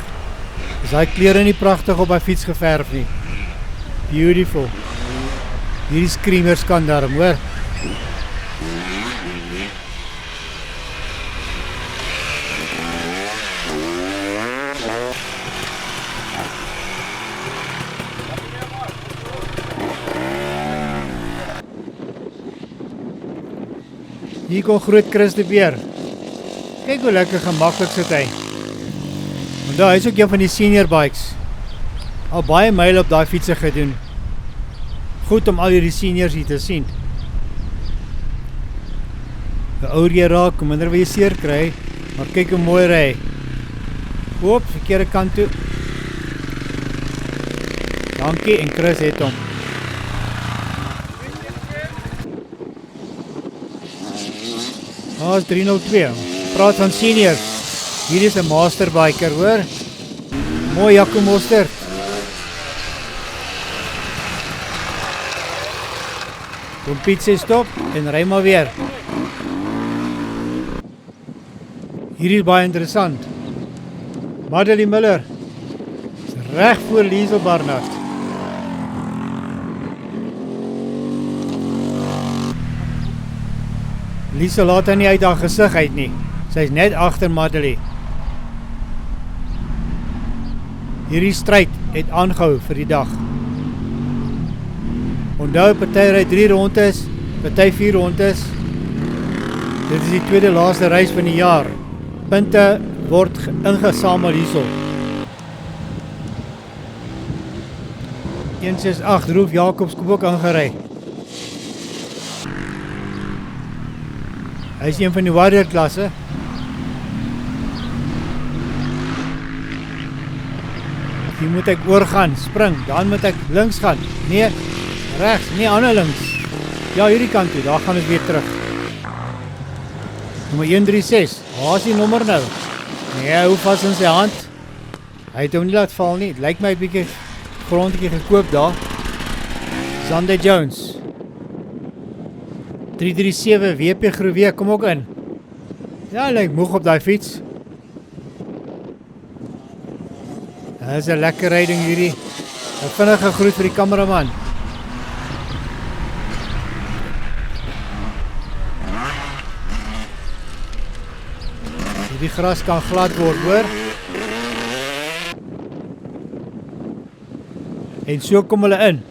Is hy klere nie pragtig op hy fiets geverf nie. Beautiful. Hierdie screamers kan daarom, hoor. Hier kom groot Chris de Beer. Kyk hoe lekker gemakkelijk sit hy. Want daar is ook een van die senior bikes. Al baie myl op die fietsen gedoen. Goed om al die seniors hier te sien. De ouder jy raak, hoe minder wil jy seer kry, maar kyk hoe mooi ry. Oop, verkeerde kant toe. Dankie, en Chris het hom. Is 302. Praat van seniors. Hier is 'n masterbiker, hoor. Mooi Jaco Mostert. Kom Piet stop en ry maar weer. Hier is baie interessant. Madeleine Miller. Is reg voor Liesel Barnard. Lisa laat haar nie uit haar gesig uit nie. Sy is net agter Madeleine. Hierdie stryd het aangehou vir die dag. Onthou, party ry 3 rondes, party 4 rondes. Dit is die tweede laaste reis van die jaar. Punte word ingesamel hierso. 168 Roef Jacobs kom ook aangery. Hy is een van die warrior klasse. Hier moet ek oorgaan, spring, dan moet ek links gaan. Nee, Regs, nee, ander links. Ja, hierdie kant toe, daar gaan ons weer terug. Nommer 136, waar is die nommer nou? Nee, hy hou vast in sy hand. Hy het hom nie laat val nie, het lyk my 'n bietjie grondetjie gekoop daar. Zander Jones. 337, WP Groewe, kom ook in. Ja, lyk moeg op daai fiets. Dit is 'n lekker ryding hierdie. 'n Vinnige groet vir die kameraman. Die gras kan glad word, hoor. En so kom hulle in.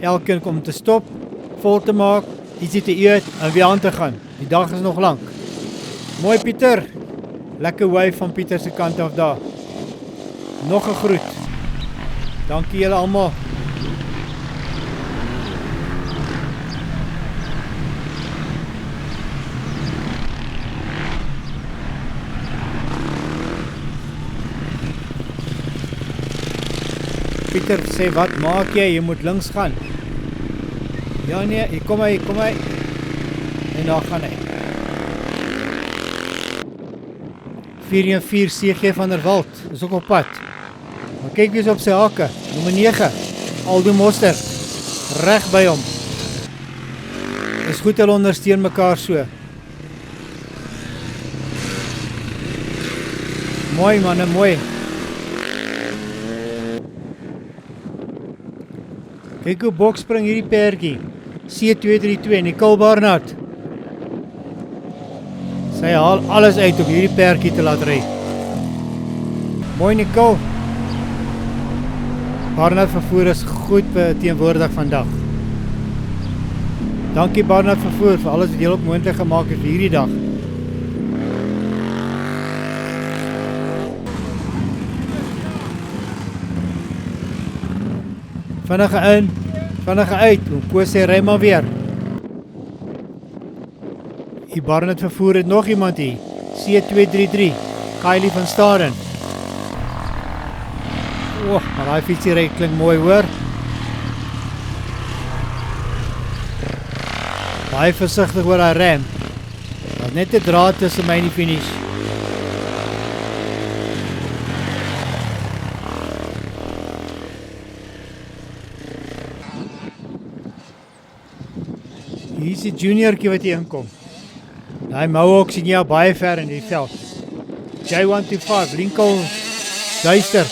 Elkeen kom te stop, vol te maak, ietsie te eet en weer aan te gaan. Die dag is nog lank. Mooi Pieter. Lekker wave van Pieter se kant af daar. Nog 'n groet. Dankie julle almal. Pieter sê, wat maak jy? Jy moet links gaan. Ja nee, hier kom hy. En daar gaan hy. 414 CG van der Walt, is ook op pad. Maar kyk wie is op sy hake, nommer 9, Aldo Moster, reg by hom. Is goed hulle ondersteun mekaar so. Mooi manne, mooi. Kyk hoe bok spring hierdie perdjie. C232, Nicole Barnard. Sy haal alles uit om hierdie perdjie te laat ry. Mooi Nicole. Barnard vervoer is goed teenwoordig vandag. Dankie Barnard vervoer vir alles wat jy ook moontlik gemaak het vir hierdie dag. Vinnige in, vinnige uit, Koos sê ry maar weer. Die Barnard vervoer het nog iemand hier, C233, Kylie van Staden. Maar die fietsie ry klink mooi hoor. Baie versigtig oor die rem. Dat net 'n draad tussen my en die finish. Hier is die juniorkie wat hier inkom. Die Mohawk sien jy baie ver in die veld. J125, Lincoln Duister.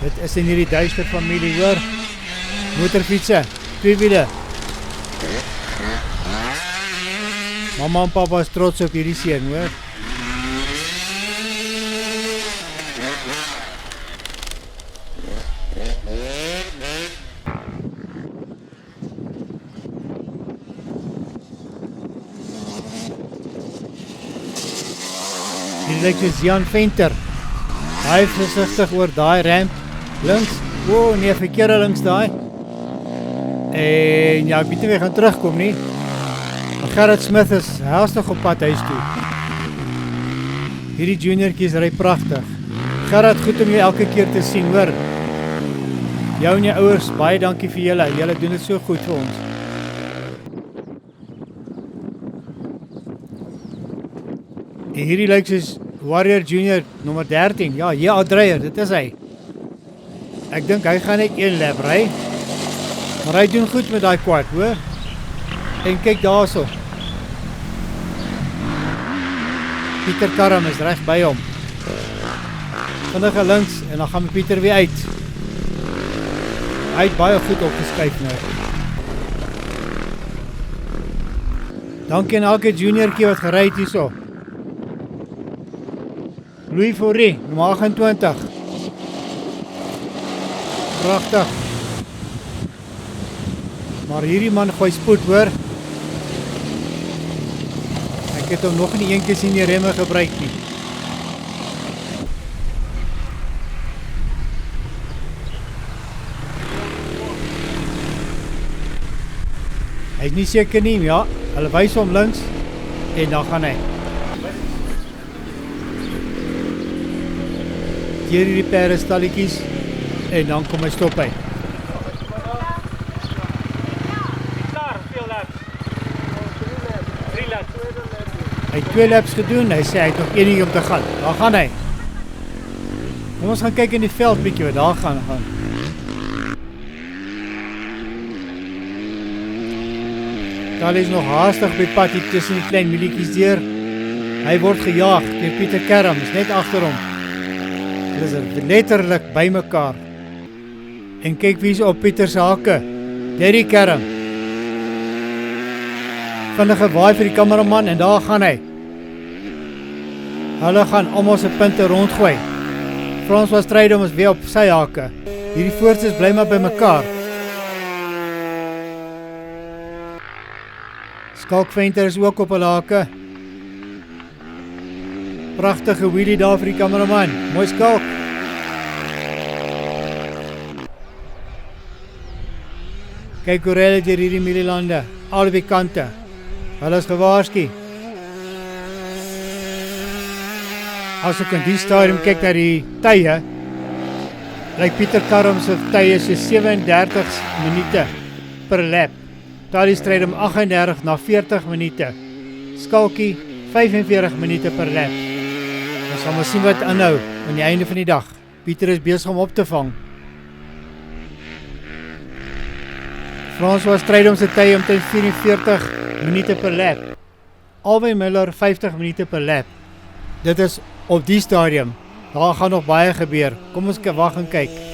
Dit is in hierdie Duister familie hoor. Motorfietsen, tweewiele. Mama en papa is trots op hierdie seun hoor. Hier lyk soos Jan Venter. Hy is versigtig oor daai ramp. Links, nee, verkeerde links daai. En ja, ek weet nie wie gaan terugkom nie. Maar Gerrit Smith is haastig op pad huis toe. Hierdie juniorkies ry pragtig. Gerrit, goed om jou elke keer te sien, hoor. Jou en jou ouers, baie dankie vir julle. Julle doen dit so goed vir ons. En hierdie lyk soos Warrior Junior nommer 13. Ja, J.A. Dreyer, dit is hy. Ek dink hy gaan net 1 lap ry. Maar hy doen goed met daai quad, hoor. En kyk daarso. Pieter Karam is reg by hom. Vinnige links en dan gaan Pieter weer uit. Hy het baie goed opgeskuif nou. Dankie aan elke juniorkie wat gery het hierso. Louis Fourie, nommer 28. Pragtig. Maar hierdie man gooi spoed hoor. Ek het hom nog nie eendag sien die remme gebruik nie. Hy is nie seker nie, ja. Hulle wys hom links en dan gaan hy. deur hierdie perde stalletjies en dan kom hy stop hy. Hy het 2 laps gedoen, hy sê hy het nog 1 uur om te gaan. Daar gaan hy. Kom ons gaan kyk in die veld bietjie wat daar gaan. Daar is nog haastig by pad hier tussen die klein mielietjies deur. Hy word gejaag deur Pieter Kerm, is net agter hom. Hulle is letterlik by mekaar. En kyk wie is op Pieter se hakke. Derry Kerm. Vinnige waai vir die kameraman en daar gaan hy. Hulle gaan almal se punte rondgooi. François Strydom is weer op sy hakke. Hierdie voorstes bly maar by mekaar. Skalk Venter is ook op hulle hakke. Pragtige wheelie daar vir die kameraman. Mooi Skalk. Kyk hoe rel deur hierdie mielielande. Albei kante. Hulle is gewaarsku. As ek in die stadium kyk na die tye, lyk Pieter Kerm se tye so 37 minute per lap. Tali Strydom 38 na 40 minute. Skalkie 45 minute per lap. Ons gaan maar sien wat aanhou aan die einde van die dag. Pieter is besig om op te vang. François Strydom se tye omtrent 44 minute per lap. Alwyn Miller 50 minute per lap. Dit is op die stadium. Daar gaan nog baie gebeur. Kom ons wag en kyk.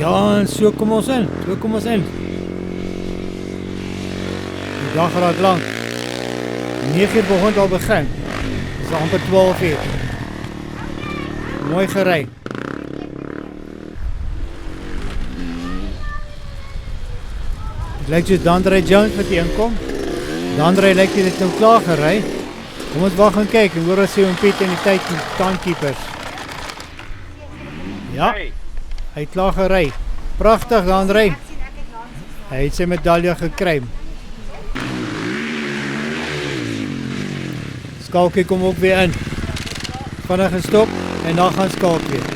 Ja, en so kom ons in. Die dag raak lank. 9 uur begin het al begin. Dis al amper 12 uur. Mooi gery. Het lyk soos Dandre Jones wat hier inkom. Dandre lyk jy het nou klaar gery. Kom ons wag en kyk en hoor as hy hom Piet in die tyd met timekeepers. Ja, hy het klaar gery. Pragtig Dandre. Hy het sy medalje gekry. Skalkie kom ook weer in. Vinnig gestop en dan gaan Skalk weer.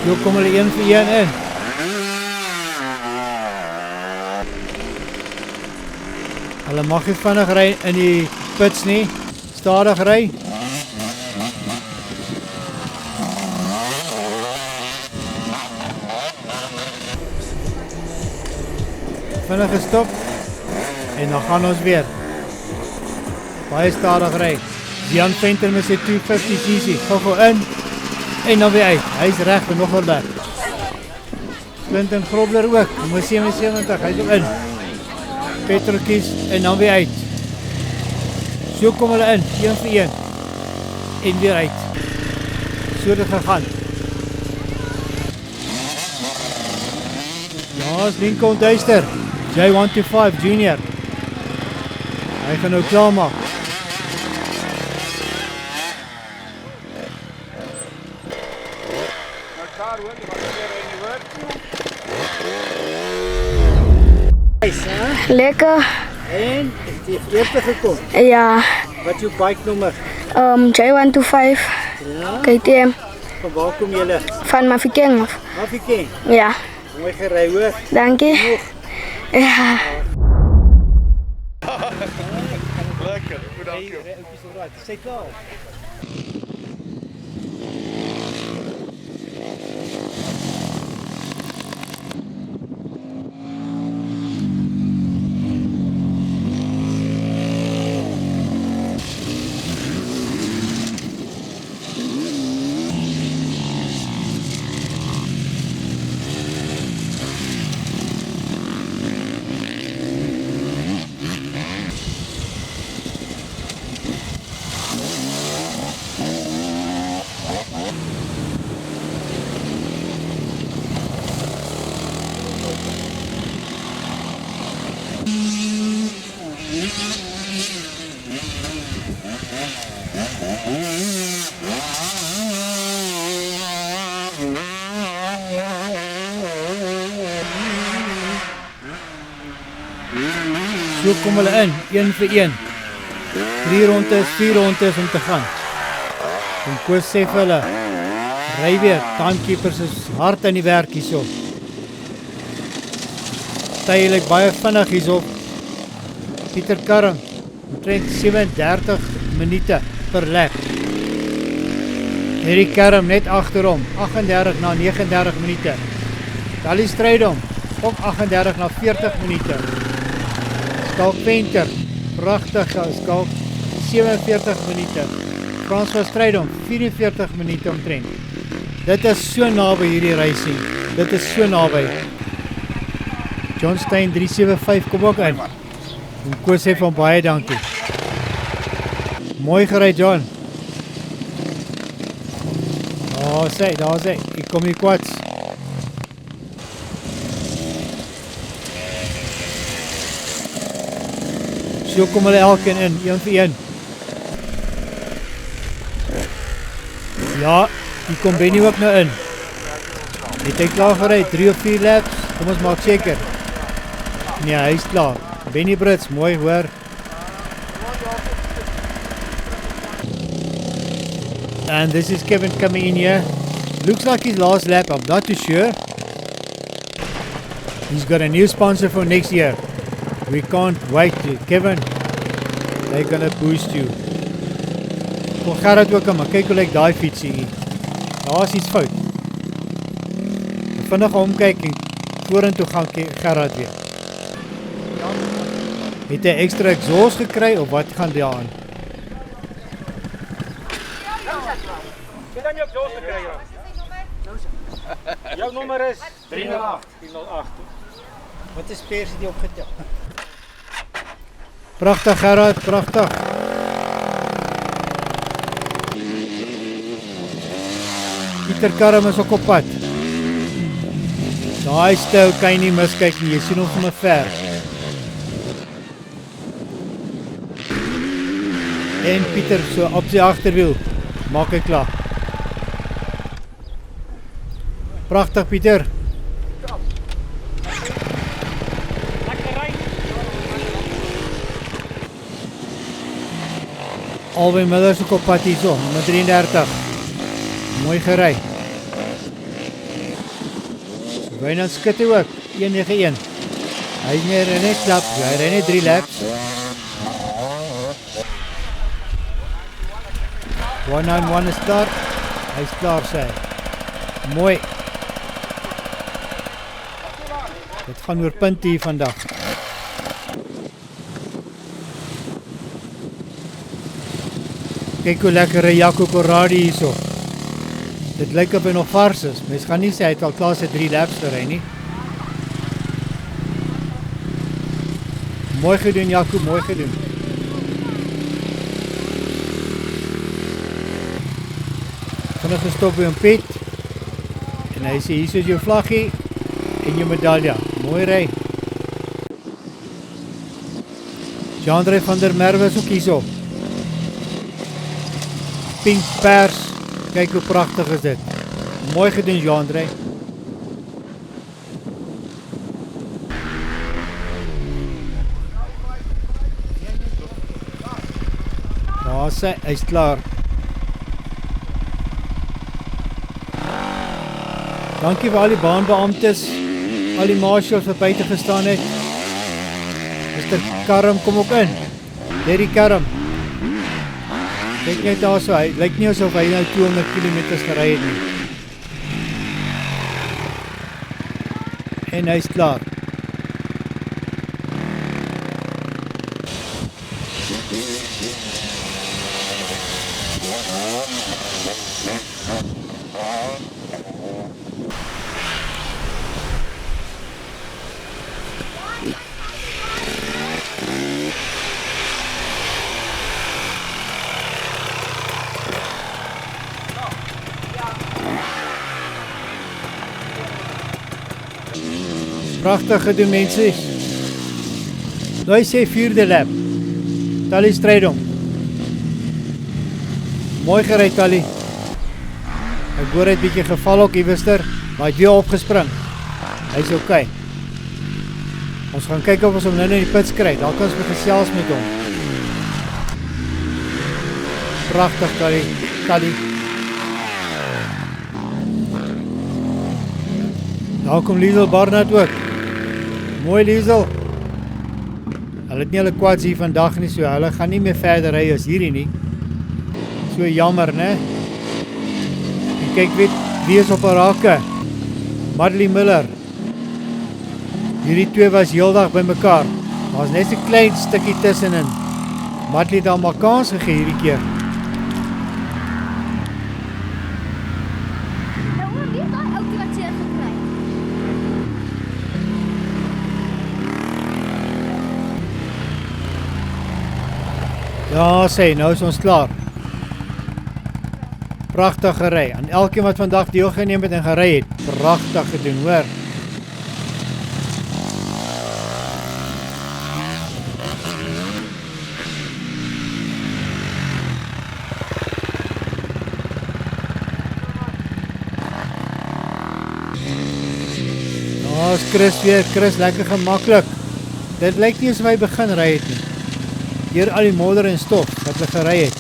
Zo kom hulle 1 vir 1 in. Hulle mag nie vinnig ry in die pits nie. Stadig ry. Vinnig gestop en dan gaan ons weer. Baie stadig ry. Jan Venter met sy 250cc. Gou in en dan weer uit. Hy is reg vir nog wel daar. Clinton Grobler ook. Nummer 77. Hy is ook in. Petrokies en dan weer uit. So kom hulle in. 1 vir 1. En weer uit. So het het gegaan. Ja, is Lincoln Duister. J125 Junior. Hy gaan nou klaarmaak. Lekker. En, het jy eerste gekom? Ja. Wat is jou bike nommer? J125. Ja. KTM. Van waar kom julle? Van Mafikeng af. Mafikeng? Ja. Mooi gery hoor. Dankie. Ja. Lekker, goed dankie. Sê klaar. So kom hulle in, 1 vir 1. 3 rondes, 4 rondes om te gaan. En Koos sê vir hulle, ry weer, timekeepers is hard aan die werk hierso. Tydelik baie vinnig hierso. Pieter Karm, omtrent 37 minute per lap. Hierdie Karm net agterom, 38 na 39 minute. Dali Strydom, ook 38 na 40 minute. Skalk Venter, prachtig Skalk, 47 minute. François Strydom, 44 minute omtrent. Dit is so naby hierdie racing. Dit is so naby. John Stein 375 kom ook in. En Koos sê van baie dankie. Mooi gery John. Daar sê, ek kom nie kwats. So kom hulle elkeen in, 1 vir 1. Ja, die kom Benny ook nou in. Het hy klaar gery, 3 of 4 laps, kom ons maak seker. Nee, hy is klaar. Benny Brits, mooi hoor. And this is Kevin coming in here. Looks like his last lap, I'm not too sure. He's got a new sponsor for next year. We can't wait, Kevin. They're gonna boost you. Kom Gerard ook aan, maar kyk hoe lyk daai fietsie hier. Daar is iets fout. Vinnig omkyk en vorentoe gaan Gerard weer. Het hy extra exhaust gekry of wat gaan daar aan? Jy dan jou Jos te kry. Jou nommer is 308. 308. Wat is persie die opgetel? Pragtig Gerard, pragtig. Pieter Karm is ook op pad. Daai stil kan jy nie miskyk nie, jy sien hom van ver. En Pieter so op sy agterwiel, maak hy klaar. Pragtig Pieter. Alwyn Miller is ook op pad hier so, nummer 33. Mooi gery. Wijnand skit hy ook, 191. Hy is net klap, hy ry net 3 laps. 191 is klaar, hy is klaar sê. Mooi. Dit gaan oor punte hier vandag. Kyk hoe lekker ry Jaco Corradi hier so. Dit lyk of hy nog vars is. Mens gaan nie sê hy het al klaar sy 3 laps gery nie. Mooi gedoen Jaco, mooi gedoen. Vinnig gestop by hom Piet. En hy sê, hier is jou vlaggie en jou medalje. Mooi ry. Jean-André van der Merwe is ook hier so. Pink pers. Kyk hoe pragtig is dit. Mooi gedoen Jean-André. Daar sê, hy is klaar. Dankie vir al die baanbeamptes, al die marshals wat buite gestaan het. Mr. Karm kom ook in. Derry Karm. Kyk net daar so, hy lyk nie asof hy nou 200 km gery het nie. En hy is klaar. Prachtig gedoen mense. Nou sê 4de lap. Tally Strydom. Mooi gery Tally. Ek hoor hy het bietjie geval ook Iewester, maar hy het weer opgespring. Hy is oké. Ons gaan kyk of ons hom nou in die pits kry. Daar kan ons gesels met hom. Pragtig Tally. Tally. Daar kom Liesel Barnard ook. Mooi Liesel. Hulle het nie hulle quads hier vandag nie, so hulle gaan nie meer verder ry as hierdie nie. So jammer, né? En kyk wie is op 'n rake. Madeleine Miller. Hierdie twee was heeldag by mekaar. Daar's net 'n klein stukkie tussenin. Madeleine het al maar kans gegee hierdie keer. Ja, sê, nou is ons klaar. Pragtig gery. En elkeen wat vandag deelgeneem het en gery het, pragtig gedoen, hoor. Ja, is Chris weer. Chris, lekker gemaklik. Dit lyk nie asof hy begin ry het nie. Hier al die modder en stof wat hulle gery het.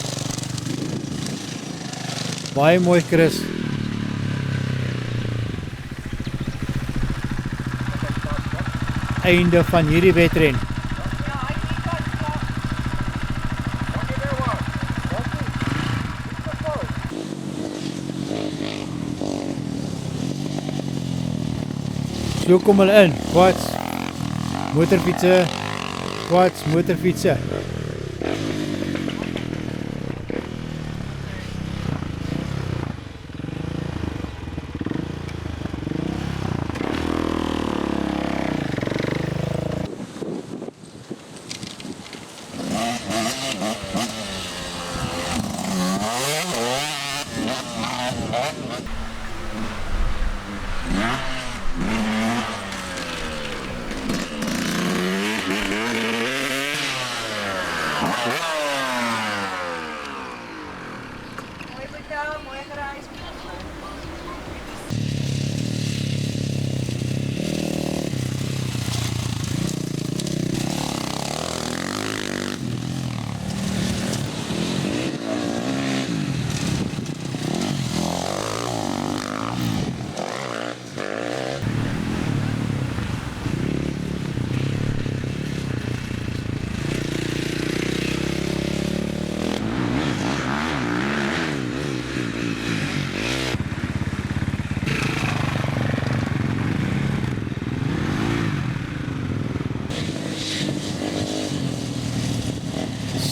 Baie mooi Chris. Einde van hierdie wedren. So kom hulle in. Quads, motorfietsen, quads, motorfietsen.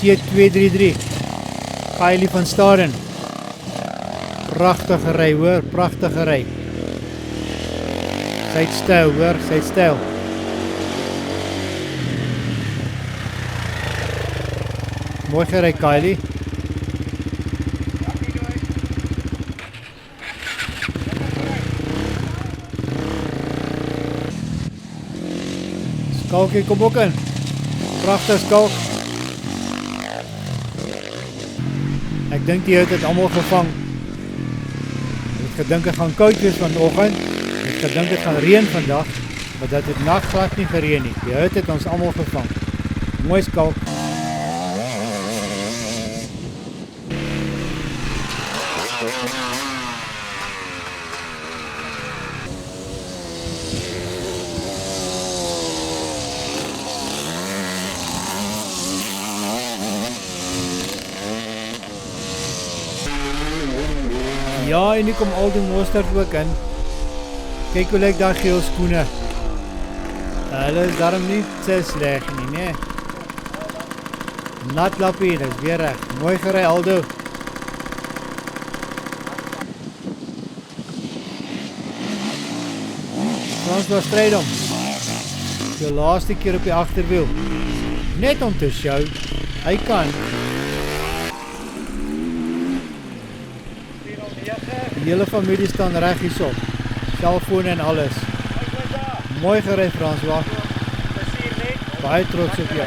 C233 Kylie van Staden. Pragtige ry hoor, pragtige ry. Sy het styl hoor, sy het styl. Mooi gery Kylie. Skalkie kom ook in. Pragtig skalk. Ek dink die het almal gevang. Ek het gedink het gaan koud wees vanoggend. Ek het gedink het gaan reën vandag, maar dat het nag glad nie gereën nie. Die het ons almal gevang. Mooi skalk. Ja, en nu kom Aldo Mostert ook in. Kyk hoe lyk daar geel skoene. Hulle is daarom nie so sleg nie, nee. Nat lappie, dis weer reg. Mooi gery Aldo. François Strydom. Die laaste keer op die agterwiel. Net om te show, hy kan. Die hele familie staan reg hierop. Selfoon en alles. Mooi gery François. Baie trots op jou.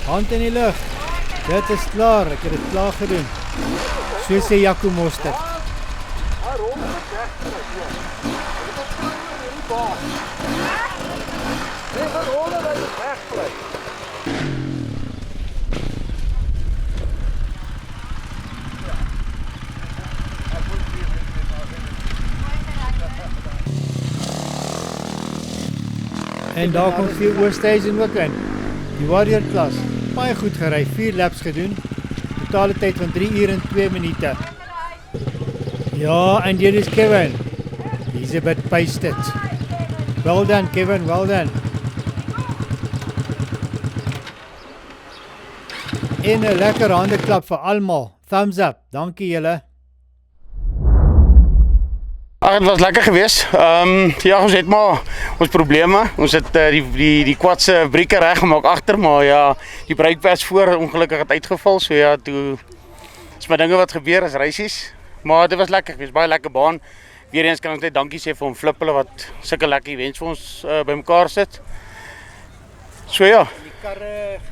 Hand in die lug. Dit is klaar, ek het dit klaar gedoen. So sê Jaco Mostert. En daar kom Phil Oosthuizen ook in. Die Warrior klas. Baie goed gery, 4 laps gedoen. Totale tyd van 3 uur en 2 minute. Ja, en hier is Kevin. He's a bit pasted. Well done Kevin, well done. En 'n lekker handeklap vir almal. Thumbs up, dankie julle. Ag, dit was lekker geweest. Ja, ons het maar ons probleme. Ons het die quad se breker reggemaak agter, maar ja, die breekpas voor ongelukkig het uitgeval. So ja, toe is maar dinge wat gebeur as reisies. Maar dit was lekker geweest, baie lekker baan. Weereens kan ons net dankie sê vir hom Flippele wat sulke lekker events vir ons bymekaar sit. So ja.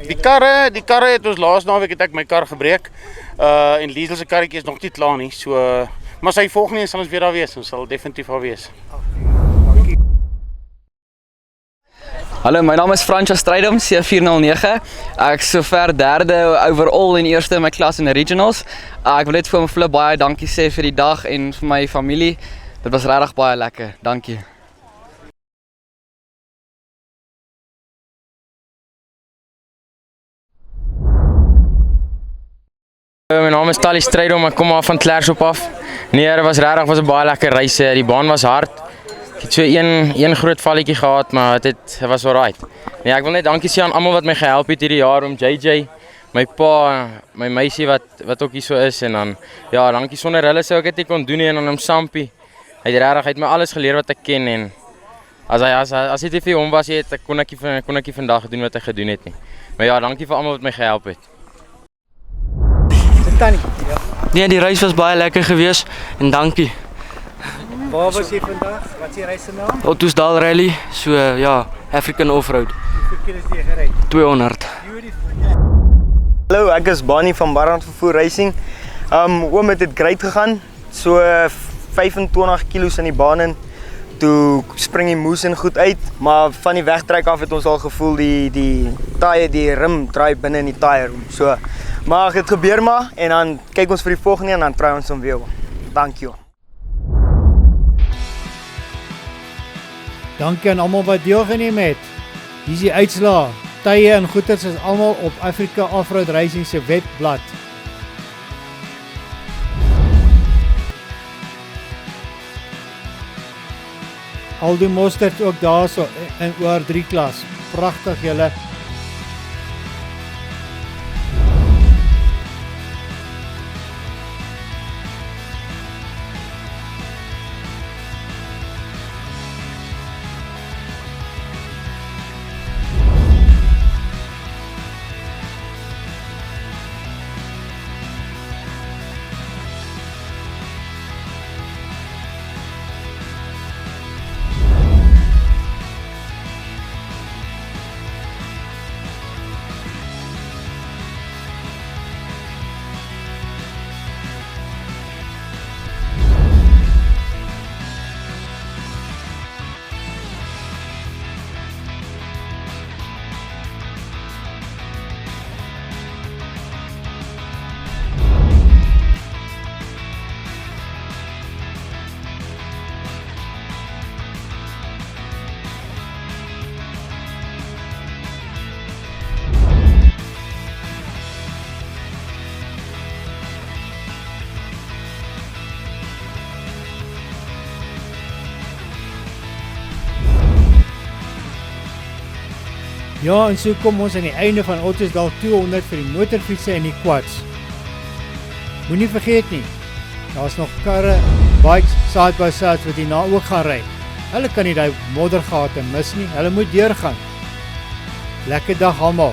Die karre het ons laas naweek het ek my kar gebreek. En Liesel se karretjie is nog nie klaar nie. So maar sy volgende een sal ons weer daar wees. Ons sal definitief daar wees. Hallo, my naam is François Strydom, C409. Ek is sover derde overall en eerste in my klas in die regionals. Ek wil net vir my Flip baie dankie sê vir die dag en vir my familie. Dit was regtig baie lekker. Dankie. My naam is Tali Strydom, ek kom af van Klersop af. Nee, dit was regtig 'n baie lekker reis. Die baan was hard. Ek het so een groot valletjie gehad, maar dit was alright. Nee, ek wil net dankie sê aan almal wat my gehelp het hierdie jaar, om JJ, my pa, my meisie wat ook hier so is, en dan ja, dankie, sonder hulle sou ek dit nie kon doen nie, en aan hom Sampie. Hy het my alles geleer wat ek ken, en As dit nie vir hom was nie, kon ek nie vandag doen wat hy gedoen het nie. Maar ja, dankie vir almal wat my gehelp het. Tannie. Ja. Nee, die reis was baie lekker geweest en dankie. Waar was jy vandag? Wat is die reis se naam? Ottosdal Rally, so ja, African Offroad. Hoeveel keer is jy gery? 200. Hallo, ek is Bani van Barrand Vervoer Racing. Oom het great gegaan. So 25 kilos in die baan in. Toe spring die moes en goed uit, maar van die wegtrek af het ons al gevoel die rim draai binne in die tyre. So, maar dit gebeur maar en dan kyk ons vir die volgende en dan try ons hom weer. Dankie. Dankie aan almal wat deelgeneem het. Hier is die uitslae. Tye en goeders is almal op Africa Offroad Racing se webblad. Aldo Mostert ook daarso in OR3 klas. Pragtig julle. Ja, en so kom ons aan die einde van Ottosdal 200 vir die motorfietsse en die quads. Moenie vergeet nie, daar's nog karre, bikes, side by side wat hierna ook gaan ry. Hulle kan nie die moddergate mis nie, hulle moet deurgaan. Lekker dag almal.